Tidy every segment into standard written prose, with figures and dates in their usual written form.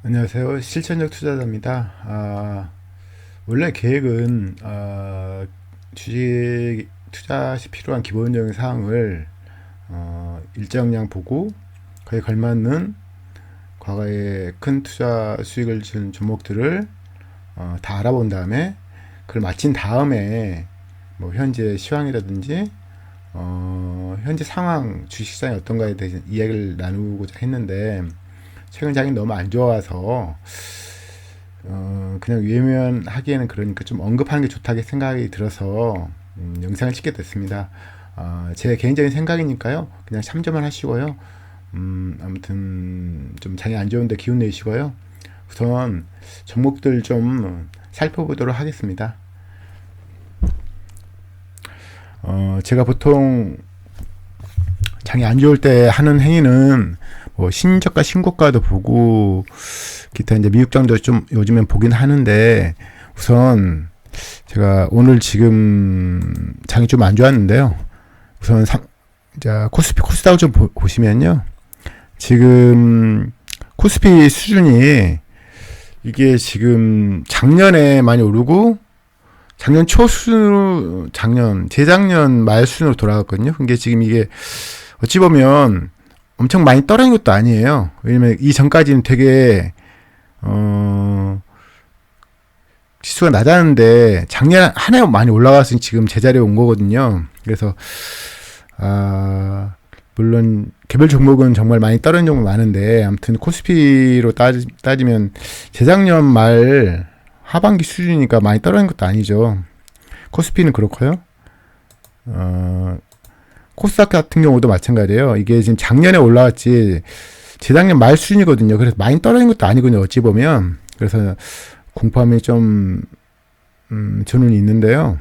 안녕하세요. 실천적 투자자입니다. 원래 계획은 주식 투자 시 필요한 기본적인 사항을 일정량 보고 거기에 걸맞는 과거에 큰 투자 수익을 준 종목들을 다 알아본 다음에 그걸 마친 다음에 뭐 현재 시황이라든지 현재 상황 주식시장이 어떤가에 대해서 이야기를 나누고자 했는데 최근 장이 너무 안 좋아서 그냥 외면하기에는 그러니까 좀 언급하는 게 좋다고 생각이 들어서 영상을 찍게 됐습니다. 제 개인적인 생각이니까요. 그냥 참조만 하시고요. 아무튼 좀 장이 안 좋은데 기운 내시고요. 우선 종목들 좀 살펴보도록 하겠습니다. 제가 보통 장이 안 좋을 때 하는 행위는 뭐 신저가 신고가도 보고 기타 이제 미국장도 좀 요즘엔 보긴 하는데, 우선 제가 오늘 지금 장이 좀 안 좋았는데요. 우선 자 코스피 코스닥을 좀 보시면요. 지금 코스피 수준이 이게 지금 작년에 많이 오르고 작년 초 수준으로 재작년 말 수준으로 돌아갔거든요. 근데 지금 이게 어찌 보면 엄청 많이 떨어진 것도 아니에요. 왜냐면 이전까지는 되게 지수가 낮았는데 작년 한 해 많이 올라갔으니 지금 제자리에 온 거거든요. 그래서 물론 개별 종목은 정말 많이 떨어진 종목 많은데, 아무튼 코스피로 따지면 재작년 말 하반기 수준이니까 많이 떨어진 것도 아니죠. 코스피는 그렇고요. 코스닥 같은 경우도 마찬가지예요. 이게 지금 작년에 올라왔지 재작년 말 수준이거든요. 그래서 많이 떨어진 것도 아니거든요. 어찌 보면. 그래서 공포함이 좀 저는 있는데요.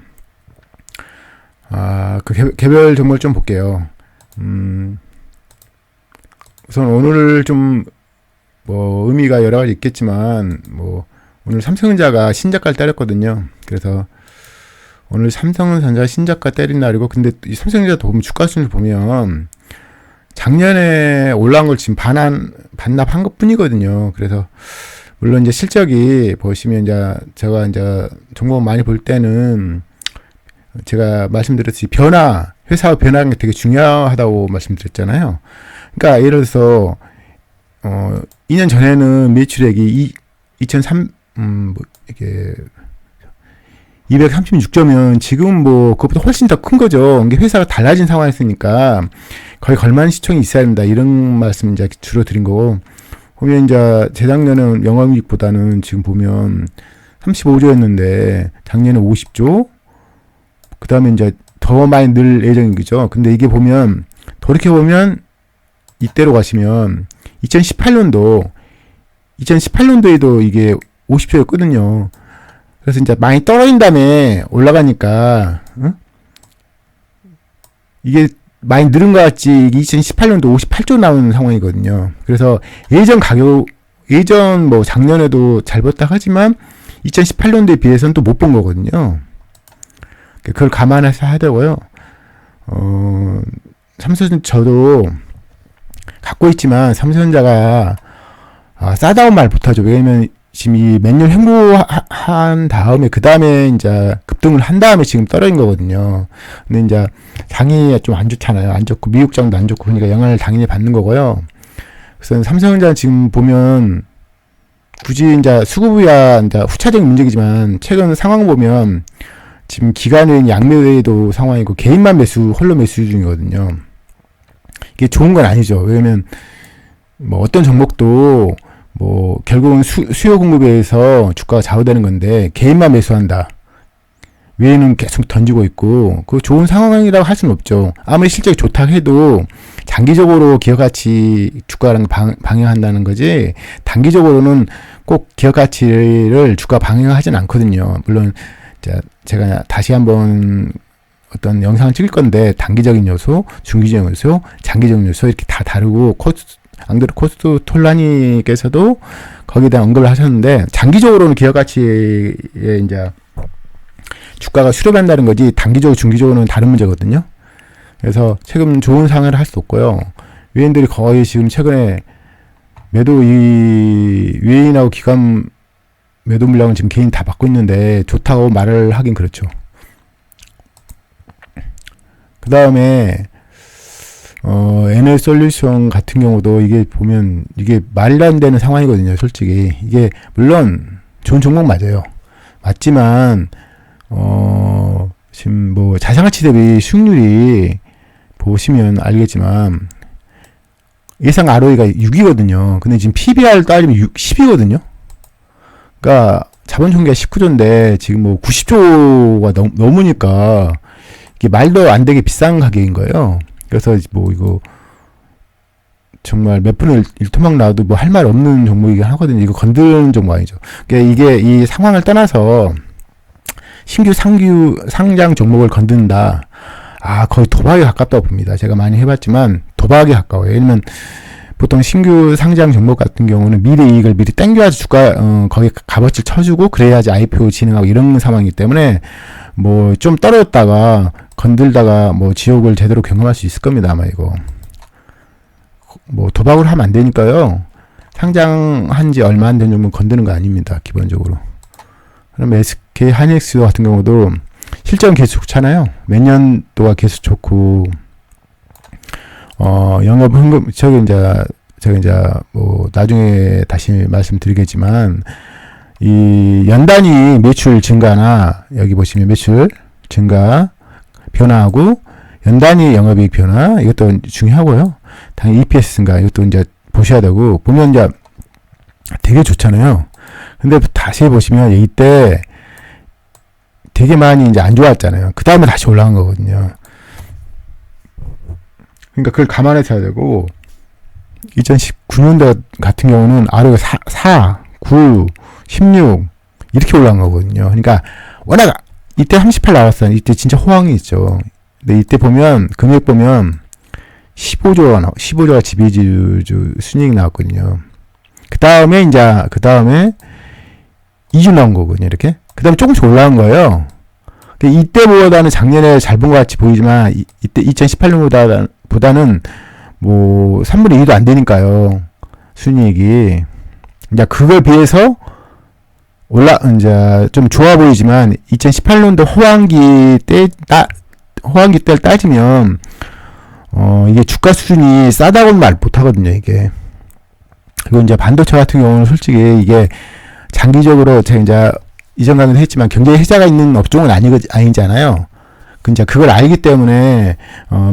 그 개별 종목을 좀 볼게요. 우선 오늘 좀 뭐 의미가 여러 가지 있겠지만, 뭐 오늘 삼성전자가 신저가를 때렸거든요. 그래서 오늘 삼성전자 신저가 때린 날이고, 근데 이 삼성전자 보면 주가 수준을 보면 작년에 올라온 걸 지금 반납한 것 뿐이거든요. 그래서 물론 이제 실적이 보시면 제가 종목 많이 볼 때는 제가 말씀드렸듯이 회사의 변화가 되게 중요하다고 말씀드렸잖아요. 그러니까 예를 들어서 2년 전에는 매출액이 236점이면 지금 뭐 그것보다 훨씬 더 큰 거죠. 이게 회사가 달라진 상황이었으니까 거의 걸맞은 시총이 있어야 된다, 이런 말씀 이제 주로 드린 거고, 보면 이제 재작년에는 영업이익보다는 지금 보면 35조였는데 작년에 50조, 그 다음에 이제 더 많이 늘 예정인 거죠. 근데 이게 보면 돌이켜 보면 이때로 가시면 2018년도에도 이게 50조였거든요. 그래서 이제 많이 떨어진 다음에 올라가니까 이게 많이 늘은 것 같지, 2018년도 58조 나오는 상황이거든요. 그래서 예전 뭐 작년에도 잘 봤다 하지만 2018년도에 비해서는 또 못 본 거거든요. 그걸 감안해서 해야 되고요. 삼성전자 저도 갖고 있지만 삼성전자가 싸다운 말 못하죠. 왜냐면 지금 이 몇 년 횡보한 다음에 그 다음에 이제 급등을 한 다음에 지금 떨어진 거거든요. 근데 이제 장이 좀 안 좋잖아요. 안 좋고 미국장도 안 좋고, 그러니까 영향을 당연히 받는 거고요. 그래서 삼성전자 지금 보면 굳이 이제 수급이야 이제 후차적인 문제이지만 최근 상황 보면 지금 기관은 양매도 상황이고 개인만 홀로 매수 중이거든요. 이게 좋은 건 아니죠. 왜냐면 뭐 어떤 종목도 뭐 결국은 수요 공급에 의해서 주가가 좌우되는 건데, 개인만 매수한다 외에는 계속 던지고 있고, 그 좋은 상황이라고 할 수는 없죠. 아무리 실적이 좋다 해도 장기적으로 기업 가치 주가라는 거 방영한다는 거지, 단기적으로는 꼭 기업 가치를 주가 방영하진 않거든요. 물론 제가 다시 한번 어떤 영상을 찍을 건데, 단기적인 요소, 중기적인 요소, 장기적인 요소 이렇게 다 다르고, 앙드레 코스트 톨라니께서도 거기에 대한 언급을 하셨는데, 장기적으로는 기업 가치에 이제 주가가 수렴한다는 거지, 단기적으로 중기적으로는 다른 문제거든요. 그래서 최근 좋은 상황을 할 수 없고요. 외인들이 거의 지금 최근에 매도 이 외인하고 기관 매도 물량은 지금 개인 다 받고 있는데 좋다고 말을 하긴 그렇죠. 그 다음에 NL솔루션 같은 경우도 이게 보면 이게 말도 안 되는 상황이거든요. 솔직히 이게 물론 좋은 종목 맞아요. 맞지만 지금 뭐 자산가치 대비 수익률이 보시면 알겠지만 예상 ROE가 6이거든요. 근데 지금 PBR 따지면 10이거든요. 그러니까 자본 총계가 19조인데 지금 뭐 90조가 넘으니까 이게 말도 안 되게 비싼 가격인 거예요. 그래서 뭐 이거 정말 몇 분의 1토막 나와도 뭐 할 말 없는 종목이긴 하거든요. 이거 건드는 종목 아니죠. 그러니까 이게 이 상황을 떠나서 신규 상장 종목을 건든다. 거의 도박에 가깝다고 봅니다. 제가 많이 해봤지만 도박에 가까워요. 왜냐면 보통 신규 상장 종목 같은 경우는 미래 이익을 미리 땡겨야지 주가 거기에 값어치를 쳐주고 그래야지 IPO 진행하고 이런 상황이기 때문에 뭐 좀 떨어졌다가 건들다가 뭐 지옥을 제대로 경험할 수 있을 겁니다. 아마 이거 뭐 도박을 하면 안 되니까요. 상장한 지 얼마 안 된 종목 건드는 거 아닙니다. 기본적으로. 그럼 SK 하이닉스 같은 경우도 실적은 계속 좋잖아요. 몇 년도가 계속 좋고 영업 현금 제가 이제 뭐 나중에 다시 말씀드리겠지만 이 연단위 매출 증가나 여기 보시면 매출 증가 변화하고 연단위 영업이익 변화 이것도 중요하고요. 당연히 EPS 증가 이것도 이제 보셔야 되고 보면 이제 되게 좋잖아요. 근데 다시 보시면 이때 되게 많이 이제 안 좋았잖아요. 그 다음에 다시 올라간 거거든요. 그러니까 그걸 감안해서 해야 되고 2019년도 같은 경우는 ROE가 4, 9, 16 이렇게 올라간 거거든요. 그러니까 워낙 이때 38 나왔어요. 이때 진짜 호황이 있죠. 근데 이때 보면 금액 보면 15조가 지배주 순이익 나왔거든요. 그 다음에 2주 나온 거거든요. 이렇게. 그 다음에 조금씩 올라간 거예요. 이때보다는 작년에 잘 본 것 같이 보이지만 이때 2018년보다는 뭐 3분의 2도 안 되니까요. 순이익이. 이제 그걸 비해서 이제 좀 좋아 보이지만 2018년도 호황기 때를 따지면 이게 주가 수준이 싸다고는 말 못하거든요. 이게. 그리고 이제 반도체 같은 경우는 솔직히 이게 장기적으로 제가 이제 이전 강의도 했지만 경제 혜자가 있는 업종은 아니잖아요. 이제 그걸 알기 때문에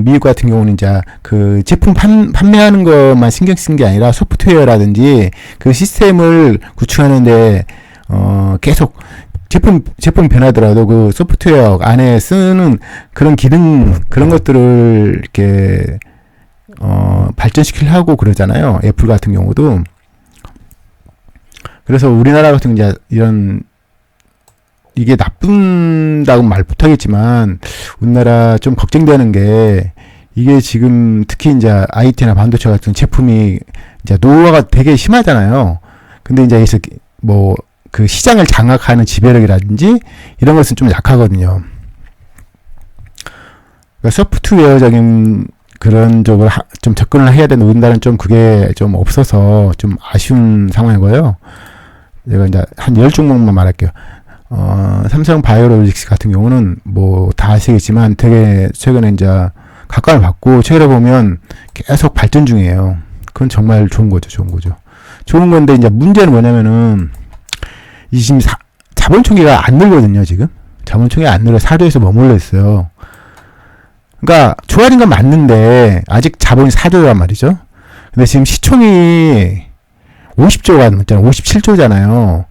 미국 같은 경우는 이제 그 제품 판매하는 것만 신경 쓴 게 아니라 소프트웨어라든지 그 시스템을 구축하는데 계속 제품 변하더라도 그 소프트웨어 안에 쓰는 그런 기능 그런 것들을 이렇게 발전시키려고 그러잖아요. 애플 같은 경우도. 그래서 우리나라 같은 이제 이게 나쁜다고 말 못하겠지만 우리나라 좀 걱정되는 게 이게 지금 특히 이제 IT나 반도체 같은 제품이 이제 노후화가 되게 심하잖아요. 근데 이제 여기서 뭐 그 시장을 장악하는 지배력이라든지 이런 것은 좀 약하거든요. 그러니까 소프트웨어적인 그런 쪽을 좀 접근을 해야 되는 우리나라는 좀 그게 좀 없어서 좀 아쉬운 상황이고요. 제가 이제 한 10종목만 말할게요. 삼성 바이오로직스 같은 경우는 뭐 다 아시겠지만 되게 최근에 이제 각광을 받고 최근에 보면 계속 발전 중이에요. 그건 정말 좋은 거죠. 좋은 건데 이제 문제는 뭐냐면은 이 지금 자본 총계가 안 늘거든요. 지금 자본 총계가 안 늘어 4조에서 머물러 있어요. 그러니까 좋아진 건 맞는데 아직 자본이 4조란 말이죠. 근데 지금 시총이 50조가 넘잖아요. 57조잖아요.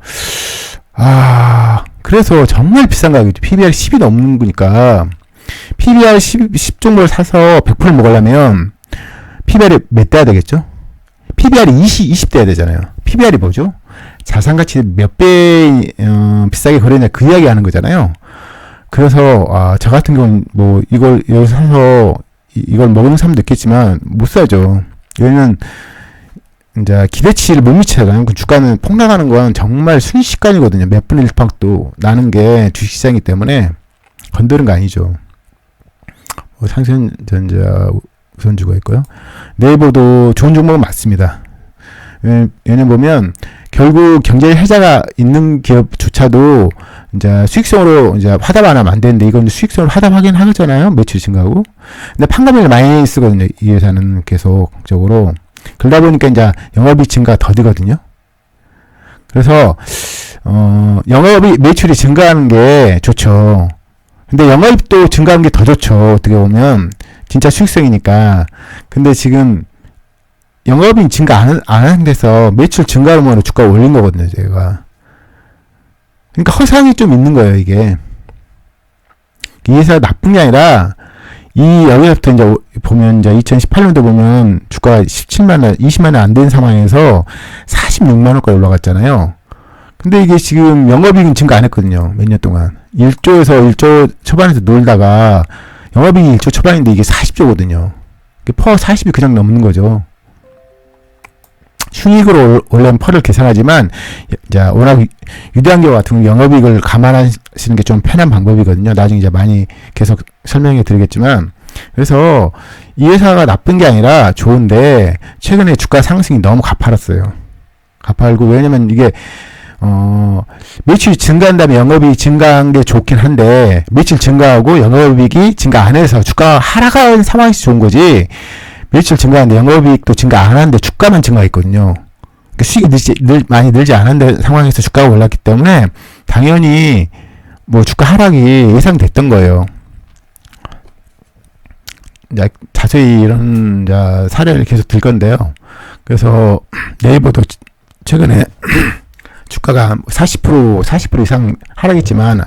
그래서 정말 비싼 가격이죠. PBR 10이 넘는 거니까 PBR 10 정도를 사서 100% 먹으려면 PBR이 몇 대야 되겠죠? PBR이 20 대야 되잖아요. PBR이 뭐죠? 자산가치 몇 배 비싸게 거래냐 그 이야기 하는 거잖아요. 그래서 저 같은 경우는 뭐 이걸 여기서 사서 이걸 먹는 사람도 있겠지만 못 사죠. 왜냐면 이제 기대치를 못 미치잖아요. 그 주가는 폭락하는 건 정말 순식간이거든요. 몇 분의 1팍도 나는 게 주식시장이기 때문에 건드는 거 아니죠. 삼성전자 우선주가 있고요. 네이버도 좋은 종목은 맞습니다. 왜냐면 보면 결국 경제 혜자가 있는 기업조차도 이제 수익성으로 이제 화답 안 하면 안 되는데 이건 수익성으로 화답하긴 하잖아요. 매출 증가하고. 근데 판관비를 많이 쓰거든요. 이 회사는 계속적으로. 그러다 보니까 이제 영업이익 증가가 더디거든요. 그래서 영업이 매출이 증가하는 게 좋죠. 근데 영업이익도 증가하는 게 더 좋죠. 어떻게 보면 진짜 수익성이니까. 근데 지금 영업이익 증가 안 하는 데서 매출 증가로 주가가 올린 거거든요, 제가. 그러니까 허상이 좀 있는 거예요, 이게. 이 회사가 나쁜 게 아니라, 여기서부터 이제 보면, 이제 2018년도 보면 주가가 17만원, 20만원 안 된 상황에서 46만원까지 올라갔잖아요. 근데 이게 지금 영업이익은 증가 안 했거든요, 몇 년 동안. 1조에서 1조 초반에서 놀다가, 영업이익이 1조 초반인데 이게 40조거든요. 퍼 40이 그냥 넘는 거죠. 순이익으로 원래는 퍼를 계산하지만 이제 워낙 유대한 경우 같은 경우 영업이익을 감안하시는 게 좀 편한 방법이거든요. 나중에 이제 많이 계속 설명해 드리겠지만 그래서 이 회사가 나쁜 게 아니라 좋은데 최근에 주가 상승이 너무 가팔았어요. 가팔고 왜냐면 이게 매출이 증가한 다음에 영업이익이 증가한 게 좋긴 한데 매출 증가하고 영업이익이 증가 안 해서 주가가 하락한 상황에서 좋은 거지. 매출 증가하는데 영업이익도 증가 안 하는데 주가만 증가했거든요. 그러니까 수익이 많이 늘지 않은 상황에서 주가가 올랐기 때문에 당연히 뭐 주가 하락이 예상됐던 거예요. 이제 자세히 이런 사례를 계속 들 건데요. 그래서 네이버도 최근에 주가가 40% 이상 하락했지만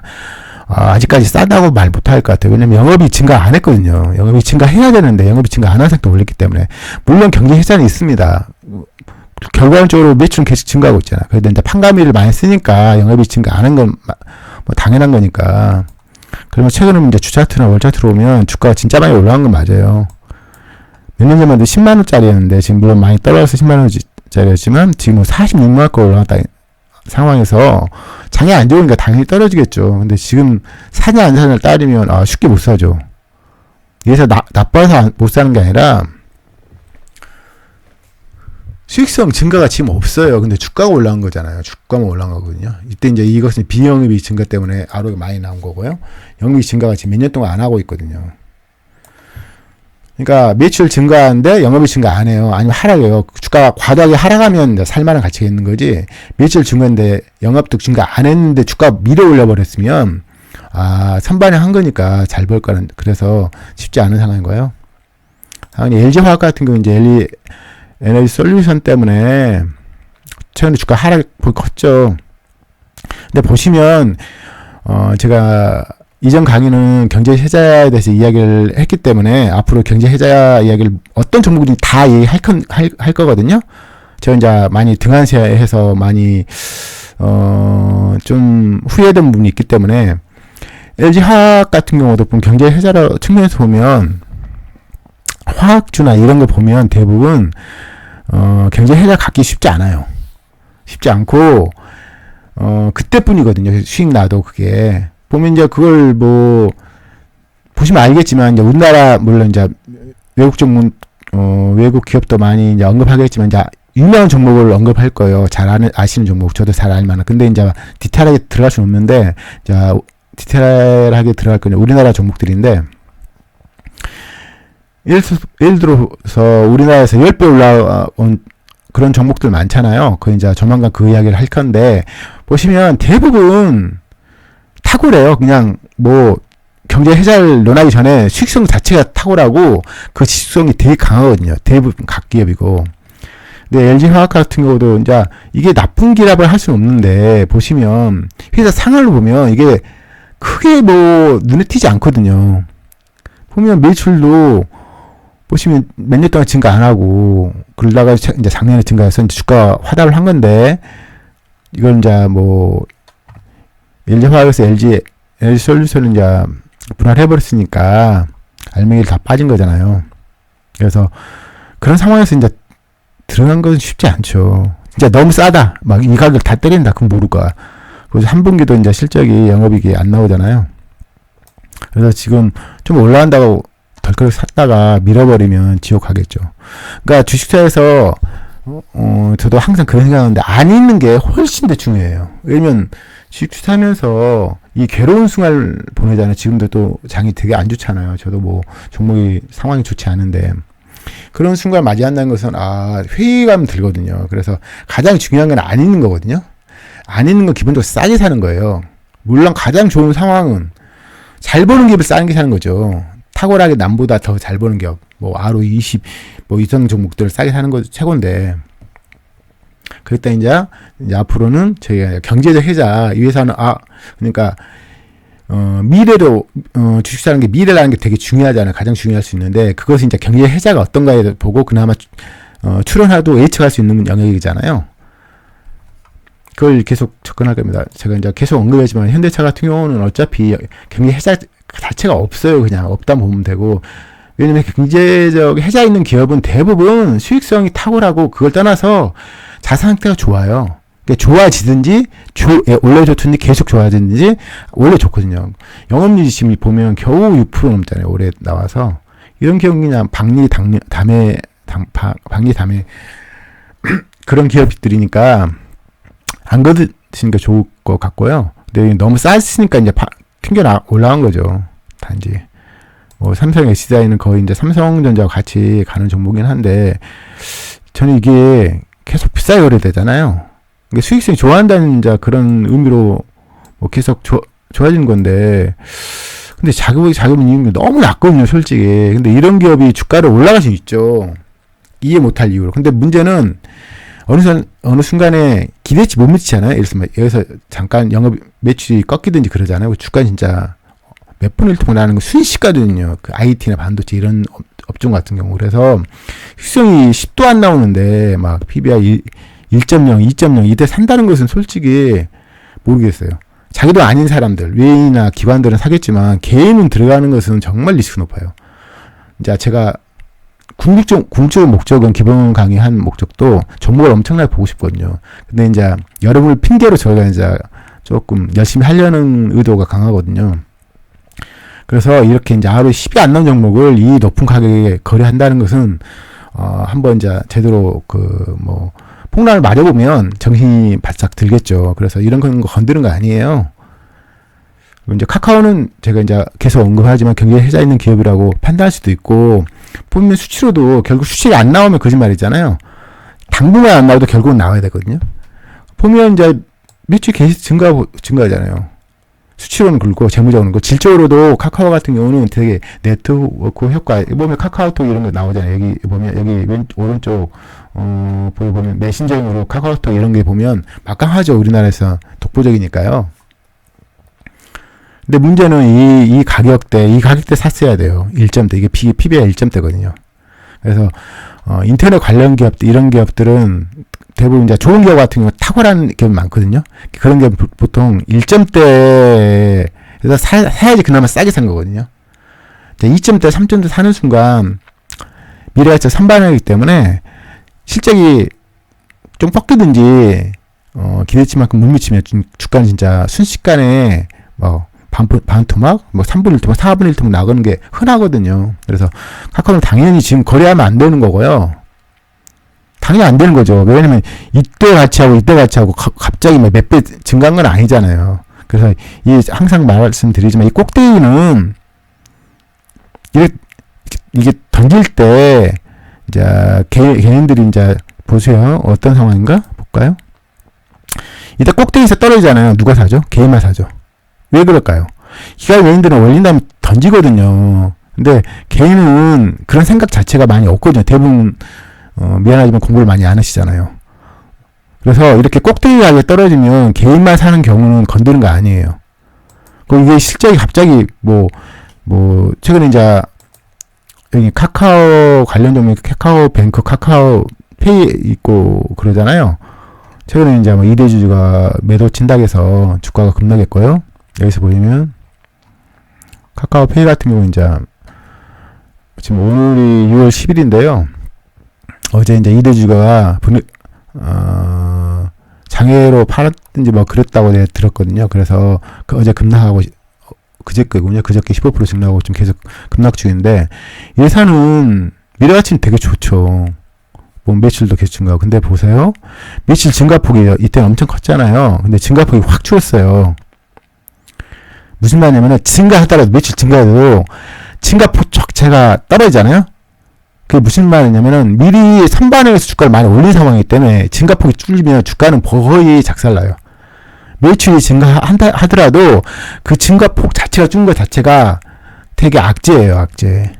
아직까지 싸다고 말 못할 것 같아요. 왜냐면 영업이 증가 안 했거든요. 영업이 증가해야 되는데 영업이 증가 안 한 상태로 올렸기 때문에. 물론 경제 혜자는 있습니다. 결과적으로 매출은 계속 증가하고 있잖아. 그런데 이제 판관비를 많이 쓰니까 영업이 증가 안 한 건 뭐 당연한 거니까. 그러면 최근에 이제 주차트나 월차트로 보면 주가가 진짜 많이 올라간 건 맞아요. 몇 년 전만 해도 10만원짜리였는데 지금 물론 많이 떨어져서 10만원짜리였지만 지금 46만원까지 올라갔다. 상황에서 장이 안 좋으니까 당연히 떨어지겠죠. 근데 지금 사냐 안 사냐를 따지면 쉽게 못 사죠. 그래서 나빠서 못 사는 게 아니라 수익성 증가가 지금 없어요. 근데 주가가 올라간 거잖아요. 주가만 올라간 거거든요. 이때 이제 이것은 비영업이익 증가 때문에 ROE가 많이 나온 거고요. 영업이익 증가가 지금 몇 년 동안 안 하고 있거든요. 그러니까 매출 증가하는데 영업이익 증가 안 해요. 아니면 하락해요. 주가가 과도하게 하락하면 살만한 가치가 있는 거지. 매출 증가인데 영업도 증가 안 했는데 주가 밀어 올려 버렸으면 선반영 한 거니까 잘 벌 거는 그래서 쉽지 않은 상황인 거예요. 당연히 LG화학 같은 경우 이제 에너지 솔루션 때문에 최근에 주가 하락이 컸죠. 근데 보시면 제가 이전 강의는 경제 혜자에 대해서 이야기를 했기 때문에 앞으로 경제 혜자 이야기를 어떤 종목이든 다 할 거거든요. 제가 이제 많이 등한시해서 많이 좀 후회된 부분이 있기 때문에 LG 화학 같은 경우도 보면 경제 혜자로 측면에서 보면 화학주나 이런 거 보면 대부분 경제 혜자 갖기 쉽지 않아요. 쉽지 않고 그때뿐이거든요. 수익 나도 그게. 보면 이제 그걸 뭐 보시면 알겠지만 이제 우리나라 물론 이제 외국 종목 외국 기업도 많이 이제 언급하겠지만 이제 유명한 종목을 언급할 거예요. 잘 아시는 종목 저도 잘 알만한. 근데 이제 디테일하게 들어갈 수는 없는데 이제 디테일하게 들어갈 거는 우리나라 종목들인데 예를 들어서 우리나라에서 10배 올라온 그런 종목들 많잖아요. 그 이제 조만간 그 이야기를 할 건데 보시면 대부분 탁월해요. 그냥 뭐 경제 혜자를 논하기 전에 수익성 자체가 탁월하고 그 지수성이 되게 강하거든요. 대부분 각 기업이고. 근데 LG화학 같은 경우도 이제 이게 나쁜 기업을 할 수는 없는데 보시면 회사 상한을 보면 이게 크게 뭐 눈에 띄지 않거든요. 보면 매출도 보시면 몇 년 동안 증가 안 하고 그러다가 이제 작년에 증가해서 이제 주가 화답을 한 건데 이걸 이제 뭐 LG화학에서 LG 솔루션을 이제 분할을 해버렸으니까 알맹이를 다 빠진 거잖아요. 그래서 그런 상황에서 이제 들어간 건 쉽지 않죠. 진짜 너무 싸다. 막 이 가격 다 때린다. 그럼 모를까. 그래서 한 분기도 이제 실적이 영업이익이 안 나오잖아요. 그래서 지금 좀 올라간다고 덜컥 샀다가 밀어버리면 지옥 가겠죠. 그러니까 주식사에서 저도 항상 그런 생각하는데, 안 있는 게 훨씬 더 중요해요. 왜냐면, 주식 하면서 이 괴로운 순간을 보내잖아요. 지금도 또 장이 되게 안 좋잖아요. 저도 뭐, 종목이 상황이 좋지 않은데. 그런 순간 맞이한다는 것은, 회의감 들거든요. 그래서 가장 중요한 건 안 있는 거거든요. 안 있는 건 기본적으로 싸게 사는 거예요. 물론 가장 좋은 상황은 잘 버는 기업을 싸게 사는 거죠. 탁월하게 남보다 더 잘 버는 기업, 뭐 ROE20 뭐 이상 종목들을 싸게 사는 거 최고인데, 그랬다 이제 앞으로는 저희가 경제적 해자, 이 회사는 그러니까 미래로 주식 사는 게 미래라는 게 되게 중요하잖아요. 가장 중요할 수 있는데, 그것은 이제 경제 해자가 어떤가에 보고 그나마 추론하도 예측할 수 있는 영역이잖아요. 그걸 계속 접근할 겁니다. 제가 이제 계속 언급했지만 현대차 같은 경우는 어차피 경제 해자 자체가 없어요. 그냥 없다 보면 되고. 왜냐면 경제적 해자 있는 기업은 대부분 수익성이 탁월하고, 그걸 떠나서 자산 상태가 좋아요. 그러니까 좋아지든지 원래 좋든지 계속 좋아지든지 원래 좋거든요. 영업이익이 지금 보면 겨우 6% 넘잖아요. 올해 나와서. 이런 기업은 그냥 박리 담에 그런 기업들이니까 안 거드시는 게 좋을 것 같고요. 근데 너무 쌌으니까 이제 올라간 거죠. 단지. 뭐 삼성 SDI는 거의 이제 삼성전자와 같이 가는 종목이긴 한데, 저는 이게 계속 비싸게 거래되잖아요. 그러니까 수익성이 좋아한다는 이제 그런 의미로 뭐 계속 좋아지는 건데, 근데 자금이익률이 너무 낮거든요, 솔직히. 근데 이런 기업이 주가를 올라갈 수 있죠. 이해 못할 이유로. 근데 문제는 어느 순간에 기대치 못 미치잖아요. 예를 들어서 여기서 잠깐 영업 매출이 꺾이든지 그러잖아요. 주가 진짜 몇 분의 1통 나는 거 순식가거든요. 그 IT나 반도체 이런 업종 같은 경우. 그래서 수익성이 10도 안 나오는데 막 PBR 1.0, 2.0 이때 산다는 것은 솔직히 모르겠어요. 자기도 아닌 사람들, 외인이나 기관들은 사겠지만 개인은 들어가는 것은 정말 리스크 높아요. 이제 제가 궁극적 목적은 기본 강의한 목적도 종목을 엄청나게 보고 싶거든요. 근데 이제 여러분을 핑계로 저희가 이제 조금 열심히 하려는 의도가 강하거든요. 그래서 이렇게 이제 하루 10이 안 나온 종목을 이 높은 가격에 거래한다는 것은 한번 이제 제대로 폭락을 맞아보면 정신이 바짝 들겠죠. 그래서 이런 거 건드는 거 아니에요. 이제 카카오는 제가 이제 계속 언급하지만 경제 해자 있는 기업이라고 판단할 수도 있고, 보면 수치로도 결국 수치가 안 나오면 거짓말이잖아요. 당분간 안 나와도 결국은 나와야 되거든요. 보면 이제 매출 계속 증가하잖아요. 수치로는 그렇고 재무적으로는 그렇고, 질적으로도 카카오 같은 경우는 되게 네트워크 효과, 보면 카카오톡 이런 거 나오잖아요. 여기 보면 여기 오른쪽 보면 메신저용으로 카카오톡 이런 게 보면 막강하죠. 우리나라에서 독보적이니까요. 근데 문제는 이 가격대 샀어야 돼요. 1점대. 이게 PBR 1점대거든요. 그래서, 인터넷 관련 기업들, 이런 기업들은 대부분 이제 좋은 기업 같은 경우 탁월한 기업이 많거든요. 그런 기업 보통 1점대에서 사야지 그나마 싸게 산 거거든요. 2점대, 3점대 사는 순간 미래가 진짜 선반이기 때문에 실적이 좀 꺾이든지, 기대치만큼 못 미치면 주가는 진짜 순식간에 반토막, 3분의 1토막, 4분의 1토막 나가는 게 흔하거든요. 그래서 카카오는 당연히 지금 거래하면 안 되는 거고요. 당연히 안 되는 거죠. 왜냐면 이때 같이 하고 갑자기 몇 배 증가한 건 아니잖아요. 그래서 항상 말씀드리지만 이 꼭대기는 이게 던질 때 이제 개인들이 이제 보세요. 어떤 상황인가 볼까요? 이때 꼭대기에서 떨어지잖아요. 누가 사죠? 개인만 사죠. 왜 그럴까요? 기관 외인들은 원린다면 던지거든요. 근데 개인은 그런 생각 자체가 많이 없거든요. 대부분 미안하지만 공부를 많이 안 하시잖아요. 그래서 이렇게 꼭대기 가격에 떨어지면 개인만 사는 경우는 건드는 거 아니에요. 이게 실적이 갑자기 최근에 이제 여기 카카오 관련 종목, 카카오뱅크, 카카오페이 있고 그러잖아요. 최근에 이제 이대주주가 매도 친다해서 주가가 급락했고요. 여기서 보시면 카카오페이 같은 경우 이제 지금 오늘이 6월 10일인데요. 어제 이제 이대주가 장외로 팔았든지 그랬다고 내가 들었거든요. 그래서 어제 급락하고 그저께 15% 증락하고 좀 계속 급락 중인데, 예산은 미래가치는 되게 좋죠. 뭐 매출도 계속 증가하고. 근데 보세요. 매출 증가폭이 이때 엄청 컸잖아요. 근데 증가폭이 확 줄었어요. 무슨 말이냐면은 증가하더라도 매출 증가해도 증가폭 자체가 떨어지잖아요. 그게 무슨 말이냐면은 미리 선반영해서 주가를 많이 올린 상황이기 때문에 증가폭이 줄리면 주가는 거의 작살나요. 매출이 증가하더라도 그 증가폭 자체가 준 것 자체가 되게 악재예요, 악재.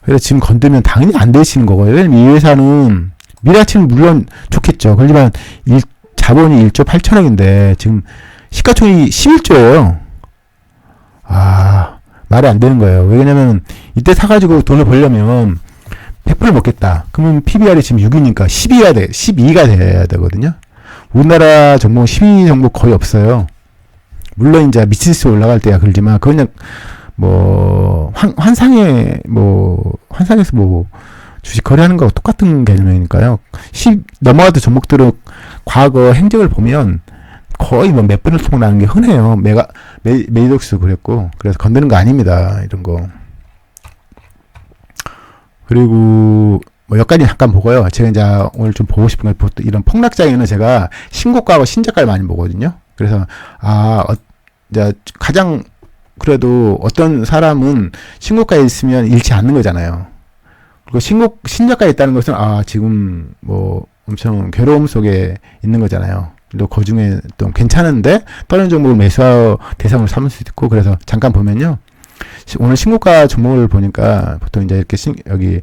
그래서 지금 건들면 당연히 안 되시는 거고요. 왜냐면 이 회사는 미래가치는 물론 좋겠죠. 그렇지만 자본이 1조 8천억인데 지금 시가총액이 11조예요. 아, 말이 안 되는 거예요. 왜냐면 이때 사가지고 돈을 벌려면 100% 먹겠다. 그러면 PBR이 지금 6이니까 12가 돼야 되거든요. 우리나라 종목은 12 종목 거의 없어요. 물론 이제 미치스 올라갈 때야 그러지만 그건 그냥 환상에서 주식 거래하는 거하고 똑같은 개념이니까요. 10 넘어가도 종목들은 과거 행적을 보면 거의 몇 번을 통나는 게 흔해요. 메이독스도 그랬고, 그래서 건드는 거 아닙니다. 이런 거. 그리고 여기까지 잠깐 보고요. 제가 이제 오늘 좀 보고 싶은 걸 이런 폭락장에는 제가 신고가하고 신저가를 많이 보거든요. 그래서 이제 가장 그래도 어떤 사람은 신고가에 있으면 잃지 않는 거잖아요. 그리고 신저가에 있다는 것은 지금 엄청 괴로움 속에 있는 거잖아요. 또 그 중에 또 괜찮은데 다른 종목을 매수 대상으로 삼을 수 있고. 그래서 잠깐 보면요. 오늘 신고가 종목을 보니까 보통 이제 이렇게 여기